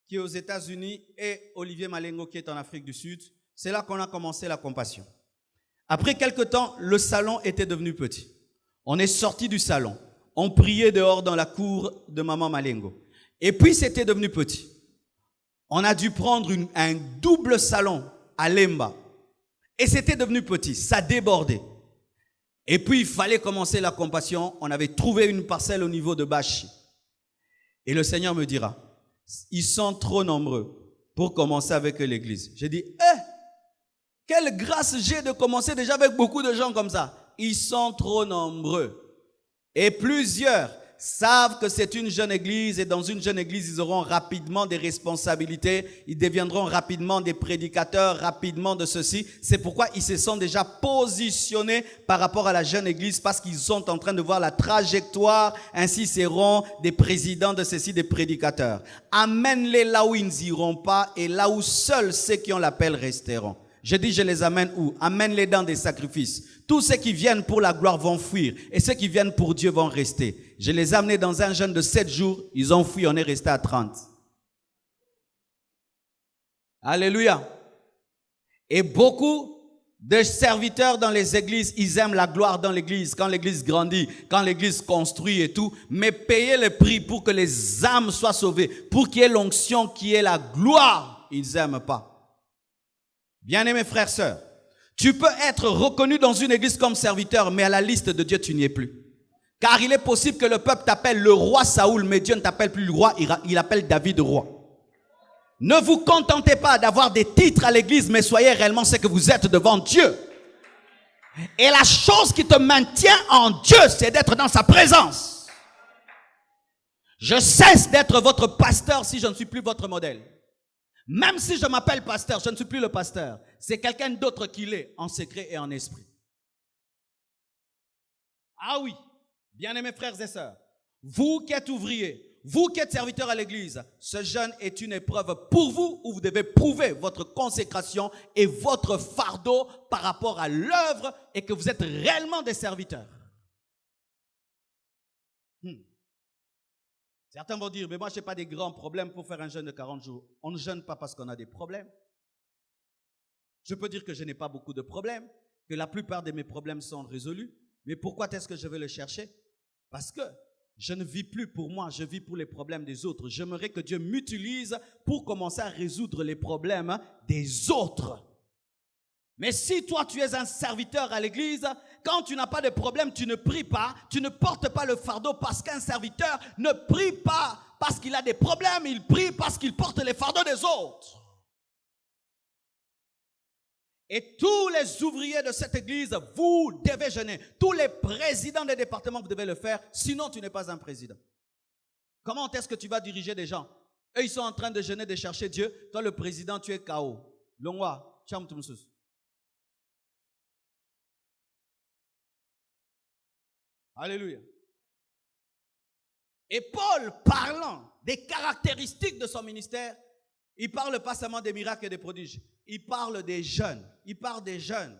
qui est aux États-Unis, et Olivier Malengo, qui est en Afrique du Sud. C'est là qu'on a commencé la compassion. Après quelque temps, le salon était devenu petit. On est sorti du salon. On priait dehors dans la cour de maman Malengo. Et puis, c'était devenu petit. On a dû prendre un double salon à Lemba. Et c'était devenu petit. Ça débordait. Et puis, il fallait commencer la compassion. On avait trouvé une parcelle au niveau de Bachi. Et le Seigneur me dira, ils sont trop nombreux pour commencer avec l'église. J'ai dit, quelle grâce j'ai de commencer déjà avec beaucoup de gens comme ça. Ils sont trop nombreux. Et plusieurs savent que c'est une jeune église et dans une jeune église, ils auront rapidement des responsabilités. Ils deviendront rapidement des prédicateurs, rapidement de ceci. C'est pourquoi ils se sont déjà positionnés par rapport à la jeune église parce qu'ils sont en train de voir la trajectoire. Ainsi seront des présidents de ceci, des prédicateurs. Amène-les là où ils n'iront pas et là où seuls ceux qui ont l'appel resteront. Je dis, je les amène où? Amène-les dans des sacrifices. Tous ceux qui viennent pour la gloire vont fuir. Et ceux qui viennent pour Dieu vont rester. Je les ai amenés dans un jeûne de 7 jours. Ils ont fui, on est resté à 30. Alléluia. Et beaucoup de serviteurs dans les églises, ils aiment la gloire dans l'église. Quand l'église grandit, quand l'église construit et tout. Mais payer le prix pour que les âmes soient sauvées, pour qu'il y ait l'onction, qu'il y ait la gloire, ils n'aiment pas. Bien-aimés frères, sœurs, tu peux être reconnu dans une église comme serviteur, mais à la liste de Dieu, tu n'y es plus. Car il est possible que le peuple t'appelle le roi Saoul, mais Dieu ne t'appelle plus le roi, il appelle David roi. Ne vous contentez pas d'avoir des titres à l'église, mais soyez réellement ce que vous êtes devant Dieu. Et la chose qui te maintient en Dieu, c'est d'être dans sa présence. Je cesse d'être votre pasteur si je ne suis plus votre modèle. Même si je m'appelle pasteur, je ne suis plus le pasteur. C'est quelqu'un d'autre qui l'est, en secret et en esprit. Ah oui, bien-aimés frères et sœurs, vous qui êtes ouvriers, vous qui êtes serviteurs à l'église, ce jeûne est une épreuve pour vous où vous devez prouver votre consécration et votre fardeau par rapport à l'œuvre et que vous êtes réellement des serviteurs. Certains vont dire, mais moi je n'ai pas des grands problèmes pour faire un jeûne de 40 jours. On ne jeûne pas parce qu'on a des problèmes. Je peux dire que je n'ai pas beaucoup de problèmes, que la plupart de mes problèmes sont résolus. Mais pourquoi est-ce que je vais le chercher? Parce que je ne vis plus pour moi, je vis pour les problèmes des autres. J'aimerais que Dieu m'utilise pour commencer à résoudre les problèmes des autres. Mais si toi tu es un serviteur à l'église, quand tu n'as pas de problème, tu ne pries pas, tu ne portes pas le fardeau parce qu'un serviteur ne prie pas parce qu'il a des problèmes, il prie parce qu'il porte les fardeaux des autres. Et tous les ouvriers de cette église, vous devez jeûner. Tous les présidents des départements, vous devez le faire, sinon tu n'es pas un président. Comment est-ce que tu vas diriger des gens? Eux, ils sont en train de jeûner, de chercher Dieu. Toi, le président, tu es KO. Longwa, Cham Tumsus. Alléluia. Et Paul, parlant des caractéristiques de son ministère, il ne parle pas seulement des miracles et des prodiges. il parle des jeunes. Il parle des jeunes.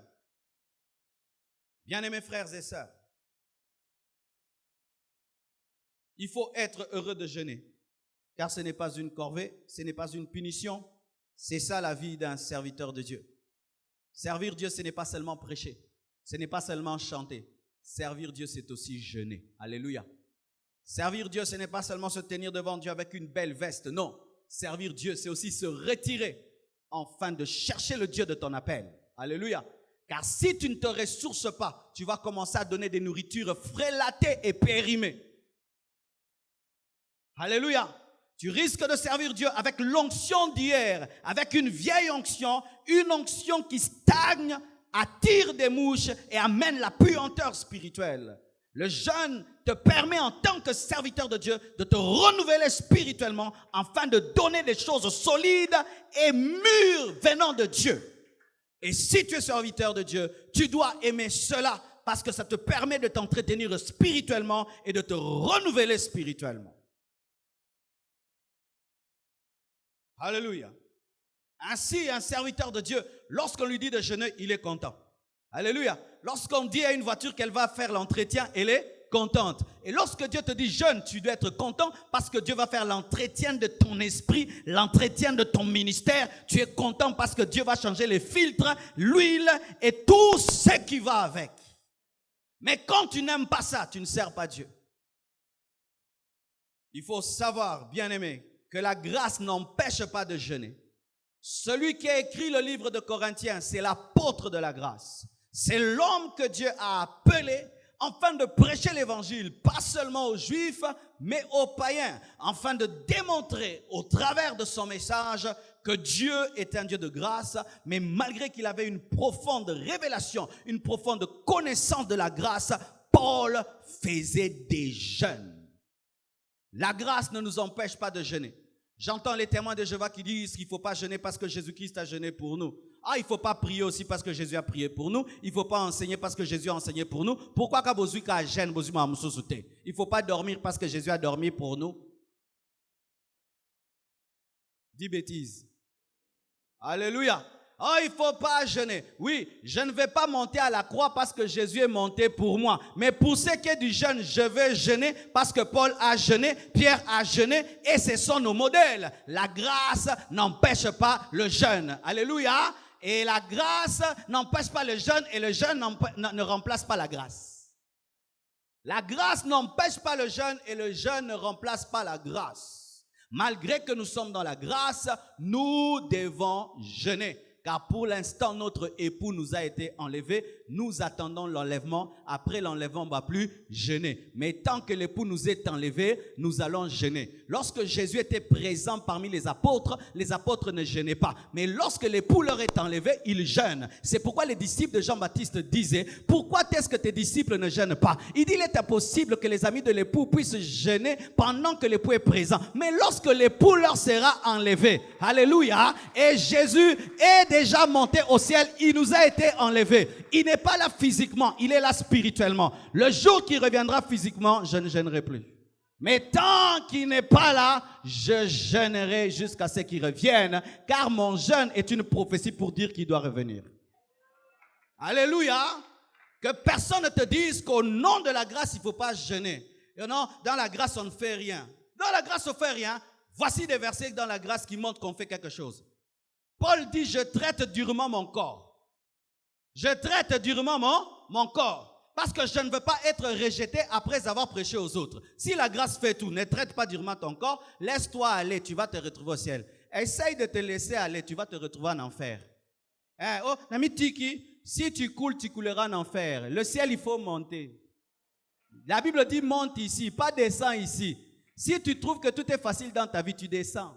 Bien-aimés frères et sœurs, il faut être heureux de jeûner, car ce n'est pas une corvée, ce n'est pas une punition. C'est ça la vie d'un serviteur de Dieu. Servir Dieu, ce n'est pas seulement prêcher, ce n'est pas seulement chanter. Servir Dieu, c'est aussi jeûner. Alléluia. Servir Dieu, ce n'est pas seulement se tenir devant Dieu avec une belle veste. Non. Servir Dieu, c'est aussi se retirer afin de chercher le Dieu de ton appel. Alléluia. Car si tu ne te ressources pas, tu vas commencer à donner des nourritures frélatées et périmées. Alléluia. Tu risques de servir Dieu avec l'onction d'hier, avec une vieille onction, une onction qui stagne, attire des mouches et amène la puanteur spirituelle. Le jeûne te permet en tant que serviteur de Dieu de te renouveler spirituellement afin de donner des choses solides et mûres venant de Dieu. Et si tu es serviteur de Dieu, tu dois aimer cela parce que ça te permet de t'entretenir spirituellement et de te renouveler spirituellement. Alléluia. Ainsi, un serviteur de Dieu, lorsqu'on lui dit de jeûner, il est content. Alléluia. Lorsqu'on dit à une voiture qu'elle va faire l'entretien, elle est contente. Et lorsque Dieu te dit jeûne, tu dois être content parce que Dieu va faire l'entretien de ton esprit, l'entretien de ton ministère. Tu es content parce que Dieu va changer les filtres, l'huile et tout ce qui va avec. Mais quand tu n'aimes pas ça, tu ne sers pas Dieu. Il faut savoir, bien-aimé, que la grâce n'empêche pas de jeûner. Celui qui a écrit le livre de Corinthiens, c'est l'apôtre de la grâce. C'est l'homme que Dieu a appelé afin de prêcher l'évangile, pas seulement aux Juifs, mais aux païens, afin de démontrer au travers de son message que Dieu est un Dieu de grâce, mais malgré qu'il avait une profonde révélation, une profonde connaissance de la grâce, Paul faisait des jeûnes. La grâce ne nous empêche pas de jeûner. J'entends les témoins de Jéhovah qui disent qu'il ne faut pas jeûner parce que Jésus-Christ a jeûné pour nous. Ah, il ne faut pas prier aussi parce que Jésus a prié pour nous. Il ne faut pas enseigner parce que Jésus a enseigné pour nous. Pourquoi quand vous êtes jeûne, vous êtes il ne faut pas dormir parce que Jésus a dormi pour nous. Dis bêtises. Alléluia. Oh, il ne faut pas jeûner. Oui, je ne vais pas monter à la croix parce que Jésus est monté pour moi. Mais pour ce qui est du jeûne, je vais jeûner parce que Paul a jeûné, Pierre a jeûné et ce sont nos modèles. La grâce n'empêche pas le jeûne. Alléluia. Et la grâce n'empêche pas le jeûne et le jeûne ne remplace pas la grâce. La grâce n'empêche pas le jeûne et le jeûne ne remplace pas la grâce. Malgré que nous sommes dans la grâce, nous devons jeûner. Car pour l'instant, notre époux nous a été enlevé. Nous attendons l'enlèvement. Après l'enlèvement, on ne va plus jeûner. Mais tant que l'époux nous est enlevé, nous allons jeûner. Lorsque Jésus était présent parmi les apôtres ne jeûnaient pas. Mais lorsque l'époux leur est enlevé, ils jeûnent. C'est pourquoi les disciples de Jean-Baptiste disaient, pourquoi est-ce que tes disciples ne jeûnent pas? Il dit, il est impossible que les amis de l'époux puissent jeûner pendant que l'époux est présent. Mais lorsque l'époux leur sera enlevé, alléluia, et Jésus est déjà monté au ciel, il nous a été enlevé. Il n'est pas là physiquement, il est là spirituellement. Le jour qu'il reviendra physiquement, je ne jeûnerai plus. Mais tant qu'il n'est pas là, je jeûnerai jusqu'à ce qu'il revienne, car mon jeûne est une prophétie pour dire qu'il doit revenir. Alléluia. Que personne ne te dise qu'au nom de la grâce, il ne faut pas jeûner. Et non, dans la grâce, on ne fait rien. Dans la grâce, on ne fait rien. Voici des versets dans la grâce qui montrent qu'on fait quelque chose. Paul dit, je traite durement mon corps. Je traite durement mon corps. Parce que je ne veux pas être rejeté après avoir prêché aux autres. Si la grâce fait tout, ne traite pas durement ton corps, laisse-toi aller, tu vas te retrouver au ciel. Essaye de te laisser aller, tu vas te retrouver en enfer. Oh, Nami Tiki, si tu coules, tu couleras en enfer. Le ciel, il faut monter. La Bible dit monte ici, pas descends ici. Si tu trouves que tout est facile dans ta vie, tu descends.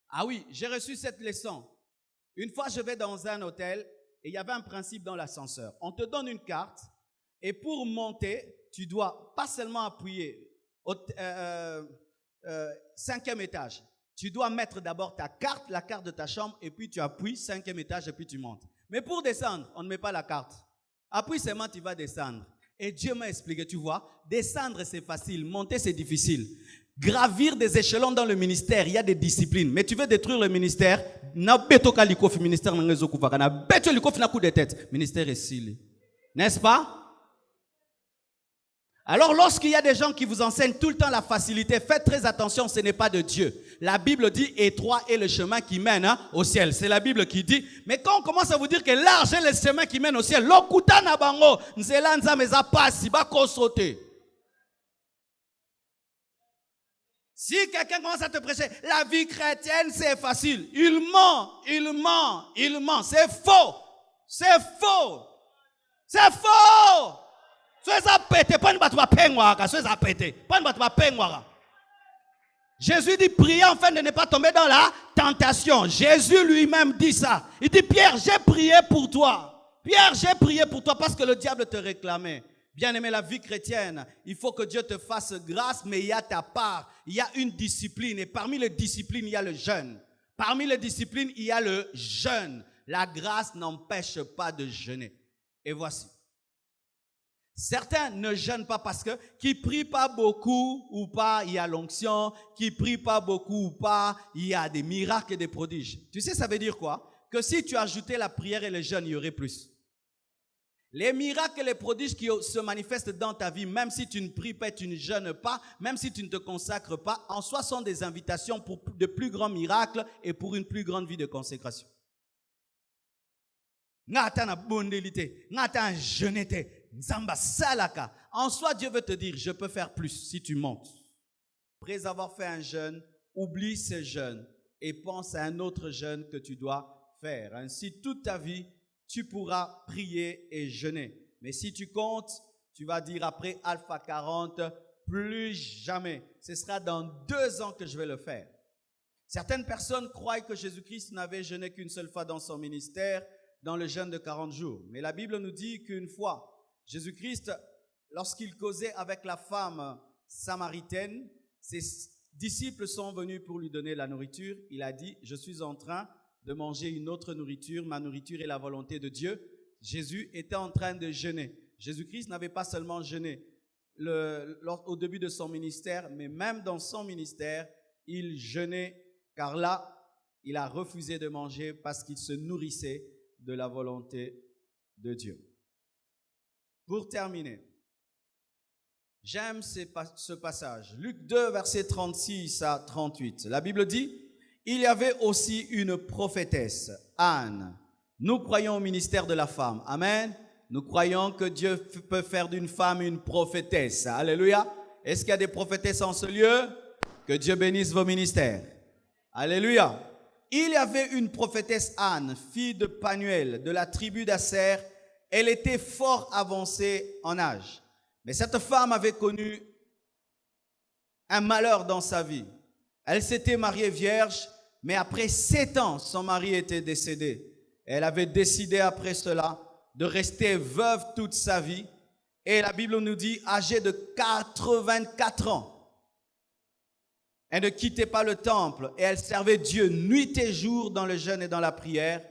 Ah oui, j'ai reçu cette leçon. Une fois, je vais dans un hôtel et il y avait un principe dans l'ascenseur. On te donne une carte et pour monter, tu dois pas seulement appuyer au 5e étage. Tu dois mettre d'abord ta carte, la carte de ta chambre, et puis tu appuies 5e étage et puis tu montes. Mais pour descendre, on ne met pas la carte. Appuie seulement, tu vas descendre. Et Dieu m'a expliqué, tu vois, descendre c'est facile, monter c'est difficile. gravir des échelons dans le ministère, il y a des disciplines. Mais tu veux détruire le ministère, n'est-ce pas? Alors lorsqu'il y a des gens qui vous enseignent tout le temps la facilité, faites très attention, ce n'est pas de Dieu. La Bible dit étroit est le chemin qui mène au ciel. C'est la Bible qui dit. Mais quand on commence à vous dire que large est le chemin qui mène au ciel, si quelqu'un commence à te prêcher, la vie chrétienne c'est facile, il ment. C'est faux. Jésus dit priez afin de ne pas tomber dans la tentation. Jésus lui-même dit ça. Il dit Pierre, j'ai prié pour toi. Pierre, j'ai prié pour toi parce que le diable te réclamait. Bien-aimé, la vie chrétienne, il faut que Dieu te fasse grâce, mais il y a ta part. Il y a une discipline et parmi les disciplines, il y a le jeûne. Parmi les disciplines, il y a le jeûne. La grâce n'empêche pas de jeûner. Et voici. Certains ne jeûnent pas parce que qui prient pas beaucoup ou pas, il y a l'onction, qui prient pas beaucoup ou pas, il y a des miracles et des prodiges. Tu sais, ça veut dire quoi? Que si tu ajoutais la prière et le jeûne, il y aurait plus. Les miracles et les prodiges qui se manifestent dans ta vie, même si tu ne pries pas, tu ne jeûnes pas, même si tu ne te consacres pas, en soi sont des invitations pour de plus grands miracles et pour une plus grande vie de consécration. En soi, Dieu veut te dire, je peux faire plus si tu montes. Après avoir fait un jeûne, oublie ce jeûne et pense à un autre jeûne que tu dois faire. Ainsi, toute ta vie, tu pourras prier et jeûner. Mais si tu comptes, tu vas dire après Alpha 40, plus jamais. Ce sera dans 2 ans que je vais le faire. Certaines personnes croient que Jésus-Christ n'avait jeûné qu'une seule fois dans son ministère, dans le jeûne de 40 jours. Mais la Bible nous dit qu'une fois, Jésus-Christ, lorsqu'il causait avec la femme samaritaine, ses disciples sont venus pour lui donner la nourriture. Il a dit, je suis en train de manger une autre nourriture, ma nourriture est la volonté de Dieu. Jésus était en train de jeûner. Jésus-Christ n'avait pas seulement jeûné au début de son ministère, mais même dans son ministère, il jeûnait, car là, il a refusé de manger parce qu'il se nourrissait de la volonté de Dieu. Pour terminer, j'aime ce passage. Luc 2, versets 36 à 38. La Bible dit, il y avait aussi une prophétesse, Anne. Nous croyons au ministère de la femme. Amen. Nous croyons que Dieu peut faire d'une femme une prophétesse. Alléluia. Est-ce qu'il y a des prophétesses en ce lieu? Que Dieu bénisse vos ministères. Alléluia. Il y avait une prophétesse Anne, fille de Panuel, de la tribu d'Asser. Elle était fort avancée en âge. Mais cette femme avait connu un malheur dans sa vie. Elle s'était mariée vierge, mais après 7 ans, son mari était décédé. Elle avait décidé après cela de rester veuve toute sa vie. Et la Bible nous dit, âgée de 84 ans, elle ne quittait pas le temple et elle servait Dieu nuit et jour dans le jeûne et dans la prière.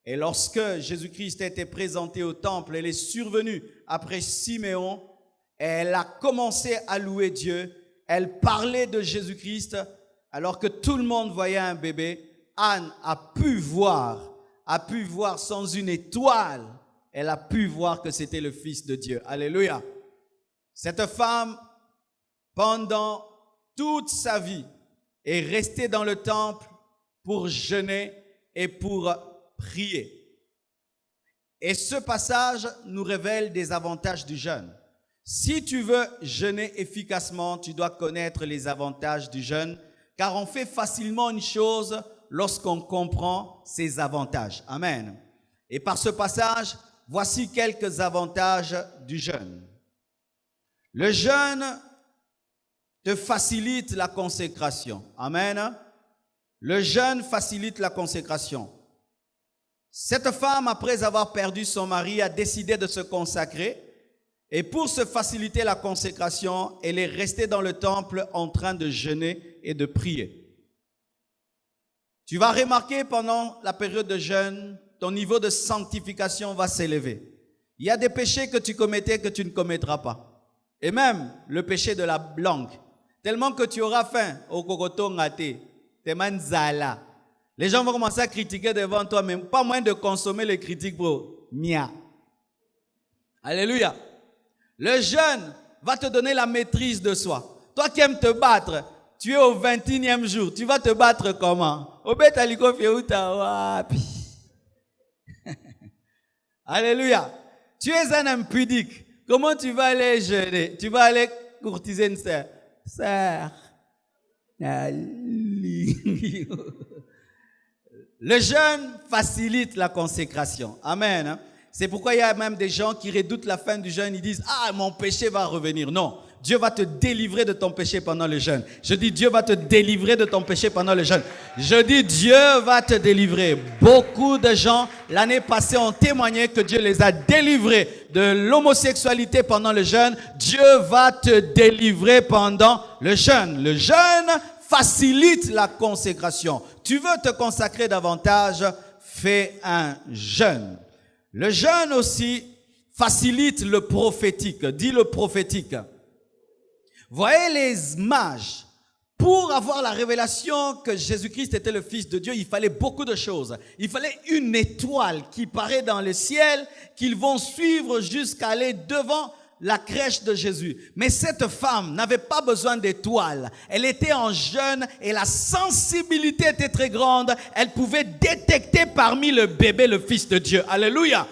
Et lorsque Jésus-Christ était présenté au temple, elle est survenue après Siméon. Elle a commencé à louer Dieu. Elle parlait de Jésus-Christ alors que tout le monde voyait un bébé. Anne a pu voir sans une étoile. Elle a pu voir que c'était le Fils de Dieu. Alléluia. Cette femme, pendant toute sa vie, est restée dans le temple pour jeûner et pour prier. Et ce passage nous révèle des avantages du jeûne. Si tu veux jeûner efficacement, tu dois connaître les avantages du jeûne, car on fait facilement une chose lorsqu'on comprend ses avantages. Amen. Et par ce passage, voici quelques avantages du jeûne. Le jeûne te facilite la consécration. Amen. Le jeûne facilite la consécration. Cette femme, après avoir perdu son mari, a décidé de se consacrer. Et pour se faciliter la consécration, elle est restée dans le temple en train de jeûner et de prier. Tu vas remarquer pendant la période de jeûne, ton niveau de sanctification va s'élever. Il y a des péchés que tu commettais que tu ne commettras pas. Et même le péché de la langue. tellement que tu auras faim. Au kokoto ngate, teman zala. Les gens vont commencer à critiquer devant toi, mais pas moins de consommer les critiques, bro. Mia. Alléluia. Le jeûne va te donner la maîtrise de soi. Toi qui aimes te battre, tu es au 21e jour. Tu vas te battre comment? Alléluia. Tu es un impudique. Comment tu vas aller jeûner? Tu vas aller courtiser une sœur. Sœur. Le jeûne facilite la consécration. Amen. C'est pourquoi il y a même des gens qui redoutent la fin du jeûne. Ils disent, ah, mon péché va revenir. Non, Dieu va te délivrer de ton péché pendant le jeûne. Je dis, Dieu va te délivrer de ton péché pendant le jeûne. Je dis, Dieu va te délivrer. Beaucoup de gens, l'année passée, ont témoigné que Dieu les a délivrés de l'homosexualité pendant le jeûne. Dieu va te délivrer pendant le jeûne. Le jeûne facilite la consécration. Tu veux te consacrer davantage, fais un jeûne. Le jeûne aussi facilite le prophétique. Dis le prophétique. Voyez les mages. Pour avoir la révélation que Jésus-Christ était le Fils de Dieu, il fallait beaucoup de choses. Il fallait une étoile qui paraît dans le ciel, qu'ils vont suivre jusqu'à aller devant la crèche de Jésus. Mais cette femme n'avait pas besoin d'étoile. Elle était en jeûne et la sensibilité était très grande. Elle pouvait détecter parmi le bébé le Fils de Dieu. Alléluia.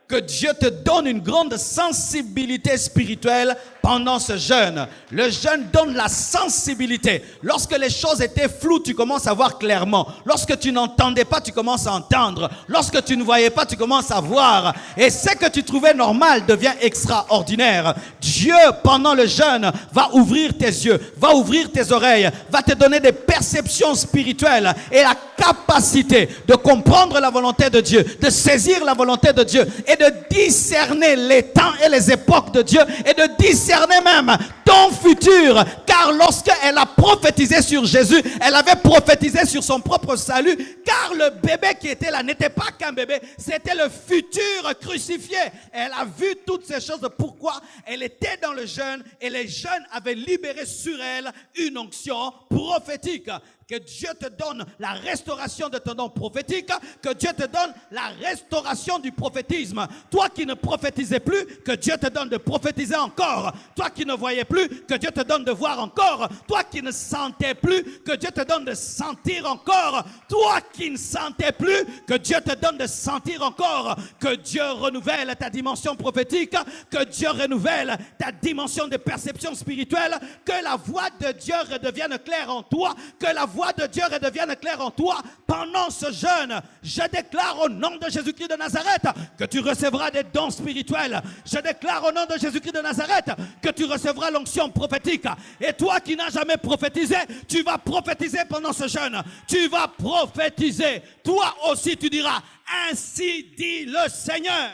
Que Dieu te donne une grande sensibilité spirituelle pendant ce jeûne. Le jeûne donne la sensibilité. Lorsque les choses étaient floues, tu commences à voir clairement. Lorsque tu n'entendais pas, tu commences à entendre. Lorsque tu ne voyais pas, tu commences à voir. Et ce que tu trouvais normal devient extraordinaire. Dieu, pendant le jeûne, va ouvrir tes yeux, va ouvrir tes oreilles, va te donner des perceptions spirituelles et la capacité de comprendre la volonté de Dieu, de saisir la volonté de Dieu et de discerner les temps et les époques de Dieu et de discerner même ton futur. Car lorsqu'elle a prophétisé sur Jésus, elle avait prophétisé sur son propre salut, car le bébé qui était là n'était pas qu'un bébé, c'était le futur crucifié. Elle a vu toutes ces choses. Pourquoi? Elle était dans le jeûne et les jeunes avaient libéré sur elle une onction prophétique. Que Dieu te donne la restauration de ton don prophétique, que Dieu te donne la restauration du prophétisme. Toi qui ne prophétisais plus, que Dieu te donne de prophétiser encore. Toi qui ne voyais plus, que Dieu te donne de voir encore. Toi qui ne sentais plus, que Dieu te donne de sentir encore. Toi qui ne sentais plus, que Dieu te donne de sentir encore. Que Dieu renouvelle ta dimension prophétique, que Dieu renouvelle ta dimension de perception spirituelle, que la voix de Dieu redevienne claire en toi, que la voix de Dieu redevienne claire en toi pendant ce jeûne. Je déclare au nom de Jésus-Christ de Nazareth que tu recevras des dons spirituels. Je déclare au nom de Jésus-Christ de Nazareth que tu recevras l'onction prophétique. Et toi qui n'as jamais prophétisé, tu vas prophétiser pendant ce jeûne. Tu vas prophétiser. Toi aussi tu diras, ainsi dit le Seigneur.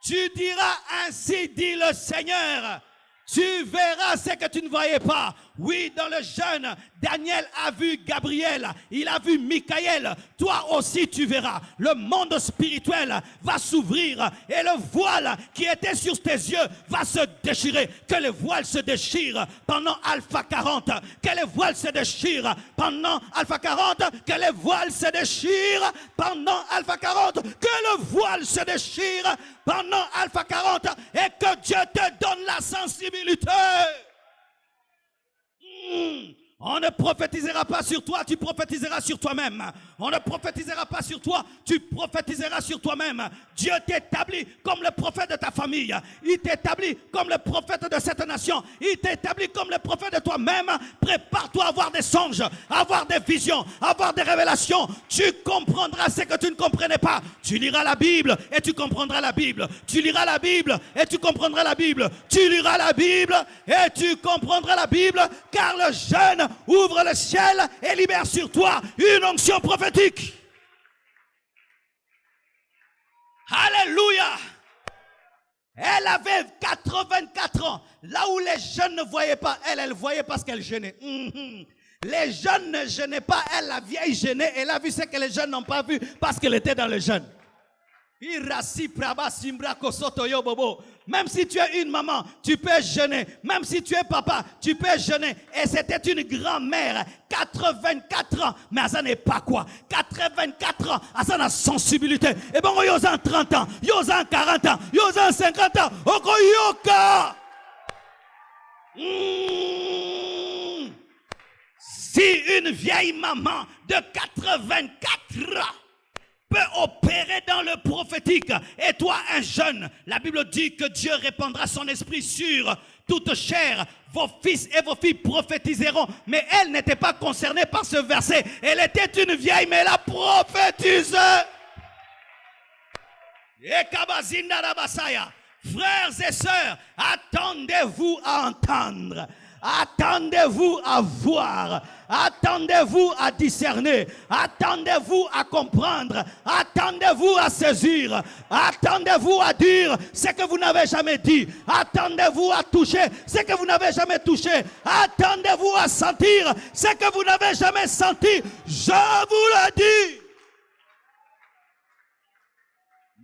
Tu diras, ainsi dit le Seigneur. Tu verras ce que tu ne voyais pas. Oui, dans le jeûne, Daniel a vu Gabriel, il a vu Michaël. Toi aussi tu verras. Le monde spirituel va s'ouvrir et le voile qui était sur tes yeux va se déchirer. Que le voile se déchire pendant Alpha 40. Que le voile se déchire pendant Alpha 40. Que le voile se déchire pendant Alpha 40. Que le voile se déchire pendant Alpha 40. Et que Dieu te donne la sensibilité. On ne prophétisera pas sur toi, tu prophétiseras sur toi-même. On ne prophétisera pas sur toi, tu prophétiseras sur toi-même. Dieu t'établit comme le prophète de ta famille. Il t'établit comme le prophète de cette nation. Il t'établit comme le prophète de toi-même. Prépare-toi à avoir des songes, à avoir des visions, à avoir des révélations. Tu comprendras ce que tu ne comprenais pas. Tu liras la Bible et tu comprendras la Bible. Tu liras la Bible et tu comprendras la Bible. Tu liras la Bible et tu comprendras la Bible, car le jeûne ouvre le ciel et libère sur toi une onction prophétique. Alléluia. Elle avait 84 ans. Là où les jeunes ne voyaient pas, elle voyait parce qu'elle jeûnait. Les jeunes ne jeûnaient pas, elle, la vieille, jeûnait. Elle a vu ce que les jeunes n'ont pas vu parce qu'elle était dans le jeûne. Même si tu es une maman, tu peux jeûner. Même si tu es papa, tu peux jeûner. Et c'était une grand-mère, 84 ans. Mais ça n'est pas quoi. 84 ans, ça a sensibilité. Et bon, il y a 30 ans, il y a 40 ans, il y a 50 ans. Okoyoka. Si une vieille maman de 84 ans peut opérer dans le prophétique, et toi un jeune, la Bible dit que Dieu répandra son esprit sur toute chair, vos fils et vos filles prophétiseront. Mais elle n'était pas concernée par ce verset, elle était une vieille mais elle a prophétisé. Frères et sœurs, attendez-vous à entendre. Attendez-vous à voir, attendez-vous à discerner, attendez-vous à comprendre, attendez-vous à saisir, attendez-vous à dire ce que vous n'avez jamais dit, attendez-vous à toucher ce que vous n'avez jamais touché, attendez-vous à sentir ce que vous n'avez jamais senti. Je vous le dis.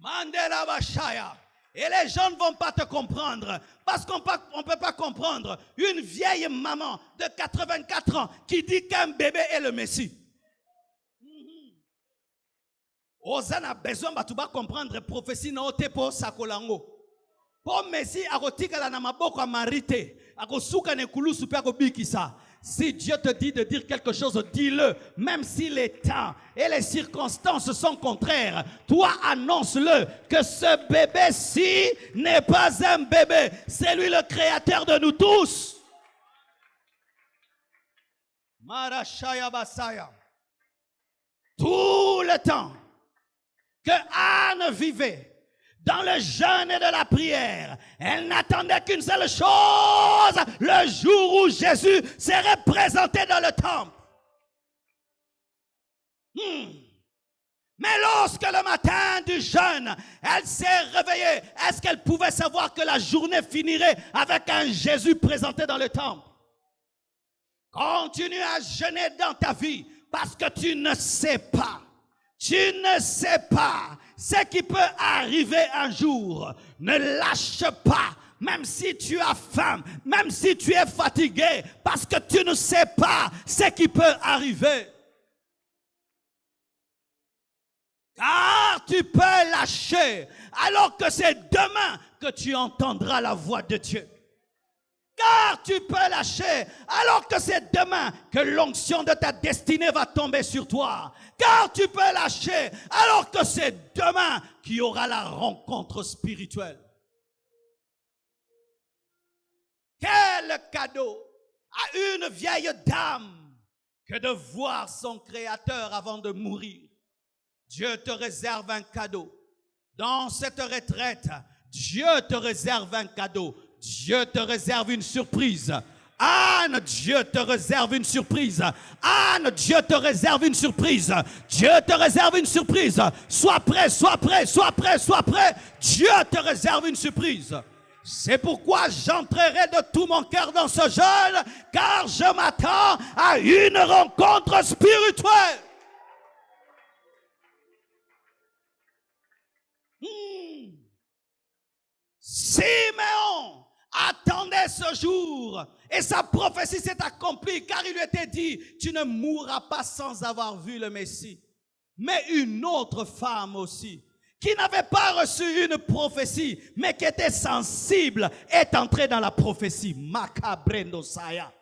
Mandela Bashaya. Et les gens ne vont pas te comprendre. Parce qu'on ne peut pas comprendre une vieille maman de 84 ans qui dit qu'un bébé est le Messie. Ozana a besoin de comprendre la prophétie na ote po sakolango. Po Messie akotika la na maboko a marité. Akosuka ne kulusu pe akobikisa. Si Dieu te dit de dire quelque chose, dis-le. Même si les temps et les circonstances sont contraires, toi annonce-le que ce bébé-ci n'est pas un bébé. C'est lui le créateur de nous tous. Marashaya Basaya. Tout le temps que Anne vivait dans le jeûne et de la prière, elle n'attendait qu'une seule chose, le jour où Jésus serait présenté dans le temple. Mais lorsque le matin du jeûne, elle s'est réveillée, est-ce qu'elle pouvait savoir que la journée finirait avec un Jésus présenté dans le temple? Continue à jeûner dans ta vie parce que tu ne sais pas. Tu ne sais pas ce qui peut arriver un jour. Ne lâche pas, même si tu as faim, même si tu es fatigué, parce que tu ne sais pas ce qui peut arriver. Car tu peux lâcher, alors que c'est demain que tu entendras la voix de Dieu. Car tu peux lâcher, alors que c'est demain que l'onction de ta destinée va tomber sur toi. Car tu peux lâcher, alors que c'est demain qu'il y aura la rencontre spirituelle. Quel cadeau à une vieille dame que de voir son Créateur avant de mourir. Dieu te réserve un cadeau. Dans cette retraite, Dieu te réserve un cadeau. Dieu te réserve une surprise. Anne, Dieu te réserve une surprise. Anne, Dieu te réserve une surprise. Dieu te réserve une surprise. Sois prêt, sois prêt, sois prêt, sois prêt. Dieu te réserve une surprise. C'est pourquoi j'entrerai de tout mon cœur dans ce jeûne, car je m'attends à une rencontre spirituelle. Siméon attendait ce jour et sa prophétie s'est accomplie car il lui était dit, tu ne mourras pas sans avoir vu le Messie. Mais une autre femme aussi, qui n'avait pas reçu une prophétie, mais qui était sensible, est entrée dans la prophétie. Makabrendo Saya.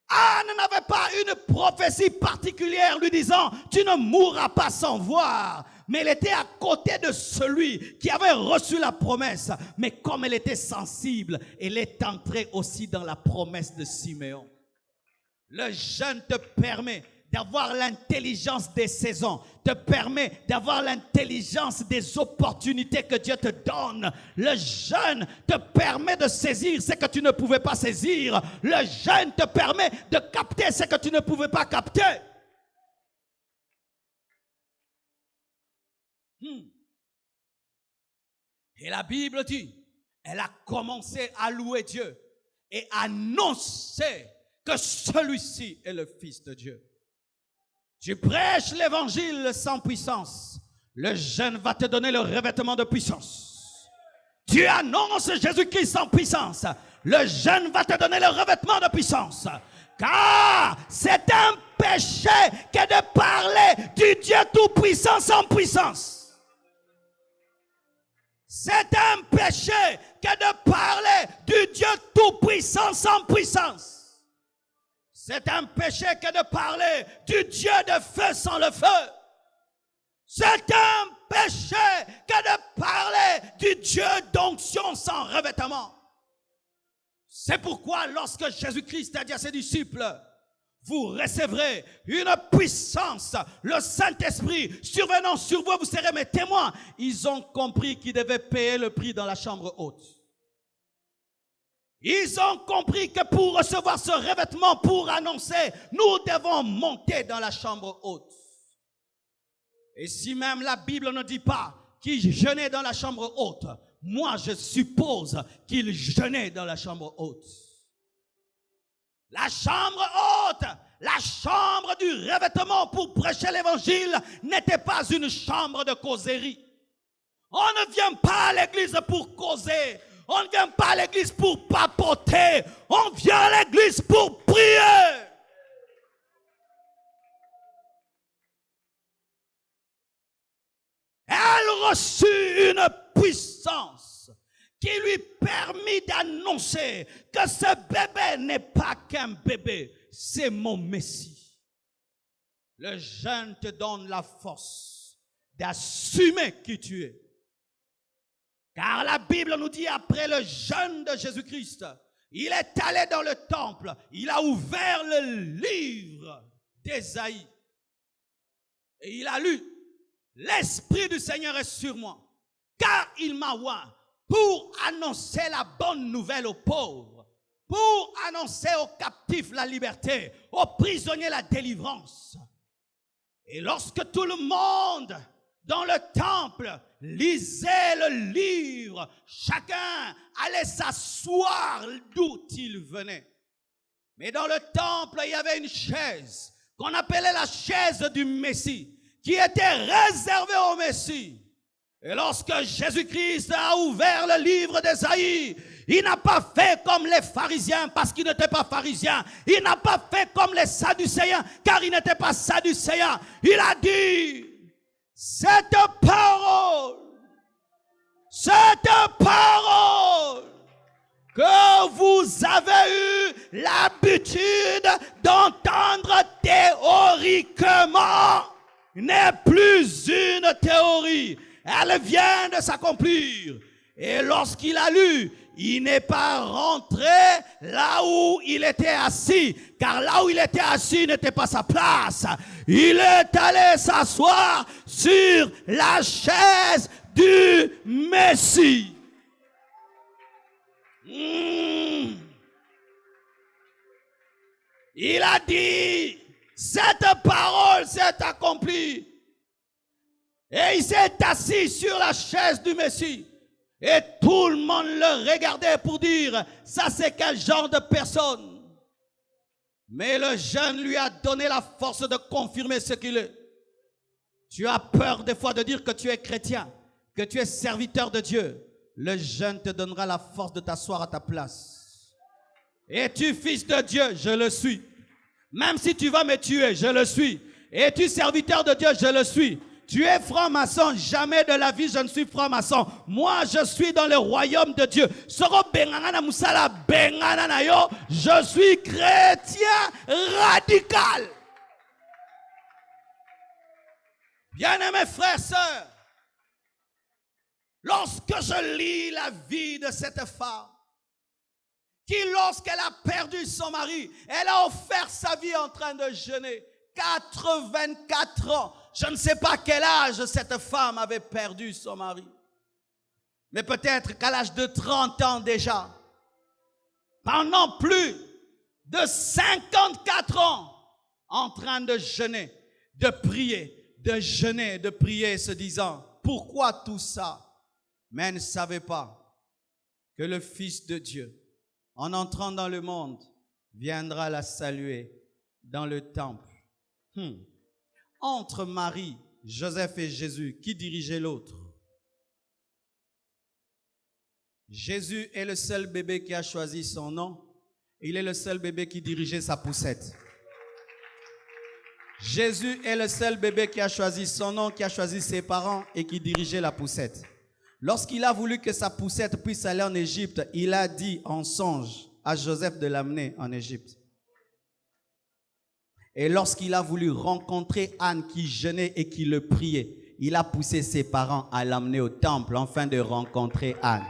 Anne n'avait pas une prophétie particulière lui disant, tu ne mourras pas sans voir. Mais elle était à côté de celui qui avait reçu la promesse. Mais comme elle était sensible, elle est entrée aussi dans la promesse de Siméon. Le jeûne te permet d'avoir l'intelligence des saisons, te permet d'avoir l'intelligence des opportunités que Dieu te donne. Le jeûne te permet de saisir ce que tu ne pouvais pas saisir. Le jeûne te permet de capter ce que tu ne pouvais pas capter. Et la Bible dit, elle a commencé à louer Dieu et annoncer que celui-ci est le Fils de Dieu. Tu prêches l'évangile sans puissance. Le jeûne va te donner le revêtement de puissance. Tu annonces Jésus-Christ en puissance. Le jeûne va te donner le revêtement de puissance. Car c'est un péché que de parler du Dieu Tout-Puissant sans puissance. C'est un péché que de parler du Dieu Tout-Puissant sans puissance. C'est un péché que de parler du Dieu de feu sans le feu. C'est un péché que de parler du Dieu d'onction sans revêtement. C'est pourquoi lorsque Jésus-Christ a dit à ses disciples, vous recevrez une puissance, le Saint-Esprit survenant sur vous, vous serez mes témoins. Ils ont compris qu'ils devaient payer le prix dans la chambre haute. Ils ont compris que pour recevoir ce revêtement, pour annoncer, nous devons monter dans la chambre haute. Et si même la Bible ne dit pas qu'il jeûnait dans la chambre haute, moi je suppose qu'il jeûnait dans la chambre haute. La chambre haute, la chambre du revêtement pour prêcher l'évangile n'était pas une chambre de causerie. On ne vient pas à l'église pour causer. On ne vient pas à l'église pour papoter. On vient à l'église pour prier. Elle reçut une puissance qui lui permit d'annoncer que ce bébé n'est pas qu'un bébé, c'est mon Messie. Le jeûne te donne la force d'assumer qui tu es. Car la Bible nous dit, après le jeûne de Jésus-Christ, il est allé dans le temple, il a ouvert le livre d'Ésaïe et il a lu, l'Esprit du Seigneur est sur moi, car il m'a oint pour annoncer la bonne nouvelle aux pauvres, pour annoncer aux captifs la liberté, aux prisonniers la délivrance. Et lorsque tout le monde dans le temple lisait le livre, chacun allait s'asseoir d'où il venait. Mais dans le temple, il y avait une chaise qu'on appelait la chaise du Messie, qui était réservée au Messie. Et lorsque Jésus-Christ a ouvert le livre d'Ésaïe, il n'a pas fait comme les pharisiens parce qu'il n'était pas pharisien. Il n'a pas fait comme les sadducéens car il n'était pas sadducéen. Il a dit, cette parole que vous avez eu l'habitude d'entendre théoriquement n'est plus une théorie. Elle vient de s'accomplir. Et lorsqu'il a lu, il n'est pas rentré là où il était assis, car là où il était assis n'était pas sa place. Il est allé s'asseoir sur la chaise du Messie. Il a dit, cette parole s'est accomplie. Et il s'est assis sur la chaise du Messie. Et tout le monde le regardait pour dire, ça c'est quel genre de personne? Mais le jeûne lui a donné la force de confirmer ce qu'il est. Tu as peur des fois de dire que tu es chrétien, que tu es serviteur de Dieu. Le jeûne te donnera la force de t'asseoir à ta place. Es-tu fils de Dieu? Je le suis. Même si tu vas me tuer, je le suis. Es-tu serviteur de Dieu? Je le suis. Tu es franc-maçon, jamais de la vie je ne suis franc-maçon. Moi je suis dans le royaume de Dieu. Je suis chrétien radical. Bien-aimés frères et sœurs, lorsque je lis la vie de cette femme, qui lorsqu'elle a perdu son mari, elle a offert sa vie en train de jeûner. 84 ans. Je ne sais pas quel âge cette femme avait perdu son mari. Mais peut-être qu'à l'âge de 30 ans déjà, pendant plus de 54 ans, en train de jeûner, de prier, de jeûner, de prier, se disant, pourquoi tout ça? Mais elle ne savait pas que le Fils de Dieu, en entrant dans le monde, viendra la saluer dans le temple. Entre Marie, Joseph et Jésus, qui dirigeait l'autre? Jésus est le seul bébé qui a choisi son nom. Il est le seul bébé qui dirigeait sa poussette. Jésus est le seul bébé qui a choisi son nom, qui a choisi ses parents et qui dirigeait la poussette. Lorsqu'il a voulu que sa poussette puisse aller en Égypte, il a dit en songe à Joseph de l'amener en Égypte. Et lorsqu'il a voulu rencontrer Anne qui jeûnait et qui le priait, il a poussé ses parents à l'amener au temple afin de rencontrer Anne.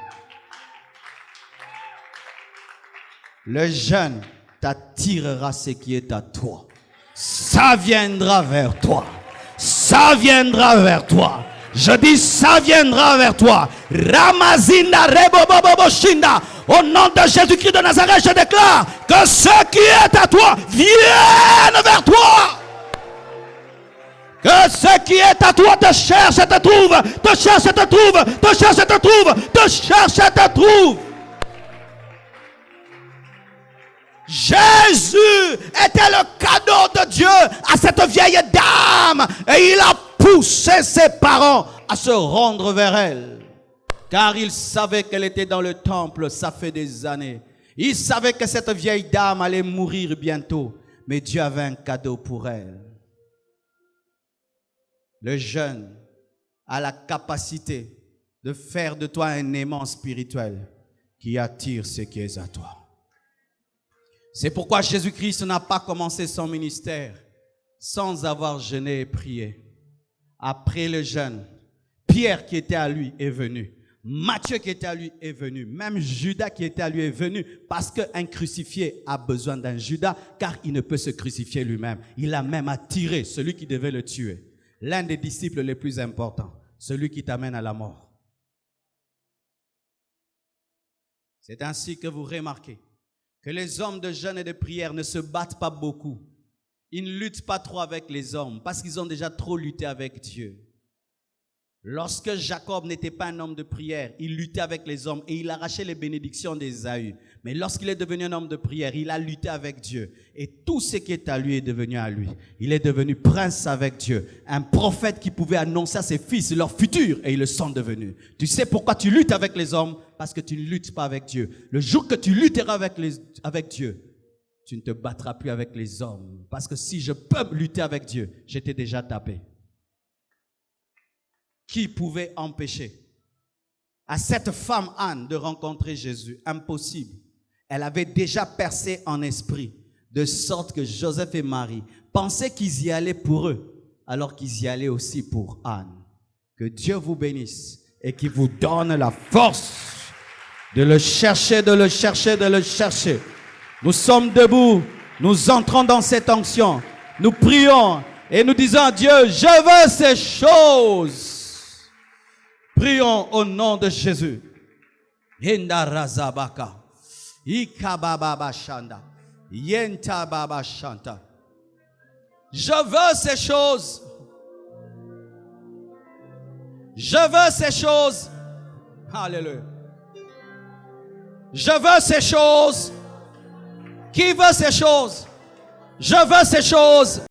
Le jeûne t'attirera ce qui est à toi. Ça viendra vers toi. Ça viendra vers toi. Je dis, ça viendra vers toi. Ramazinda rebobobobo shinda. Au nom de Jésus-Christ de Nazareth, je déclare que ce qui est à toi vienne vers toi. Que ce qui est à toi te cherche et te trouve. Te cherche et te trouve. Te cherche et te trouve. Te cherche et te trouve. Jésus était le cadeau de Dieu à cette vieille dame et il a poussé ses parents à se rendre vers elle. Car il savait qu'elle était dans le temple, ça fait des années. Il savait que cette vieille dame allait mourir bientôt, mais Dieu avait un cadeau pour elle. Le jeûne a la capacité de faire de toi un aimant spirituel qui attire ce qui est à toi. C'est pourquoi Jésus-Christ n'a pas commencé son ministère sans avoir jeûné et prié. Après le jeûne, Pierre qui était à lui est venu. Matthieu qui était à lui est venu. Même Judas qui était à lui est venu parce qu'un crucifié a besoin d'un Judas car il ne peut se crucifier lui-même. Il a même attiré celui qui devait le tuer. L'un des disciples les plus importants, celui qui t'amène à la mort. C'est ainsi que vous remarquez que les hommes de jeûne et de prière ne se battent pas beaucoup. Ils ne luttent pas trop avec les hommes parce qu'ils ont déjà trop lutté avec Dieu. Lorsque Jacob n'était pas un homme de prière, il luttait avec les hommes et il arrachait les bénédictions d'Ésaü. Mais lorsqu'il est devenu un homme de prière, il a lutté avec Dieu. Et tout ce qui est à lui est devenu à lui. Il est devenu prince avec Dieu. Un prophète qui pouvait annoncer à ses fils leur futur et ils le sont devenus. Tu sais pourquoi tu luttes avec les hommes? Parce que tu ne luttes pas avec Dieu. Le jour que tu lutteras avec Dieu, tu ne te battras plus avec les hommes. Parce que si je peux lutter avec Dieu, j'étais déjà tapé. Qui pouvait empêcher à cette femme Anne de rencontrer Jésus? Impossible. Elle avait déjà percé en esprit, de sorte que Joseph et Marie pensaient qu'ils y allaient pour eux, alors qu'ils y allaient aussi pour Anne. Que Dieu vous bénisse et qu'il vous donne la force de le chercher, de le chercher, de le chercher. Nous sommes debout, nous entrons dans cette onction, nous prions et nous disons à Dieu, je veux ces choses. Prions au nom de Jésus. Yenda razabaka. Ikababa shanda. Yenta baba shanta. Je veux ces choses. Je veux ces choses. Alléluia. Je veux ces choses. Qui veut ces choses? Je veux ces choses.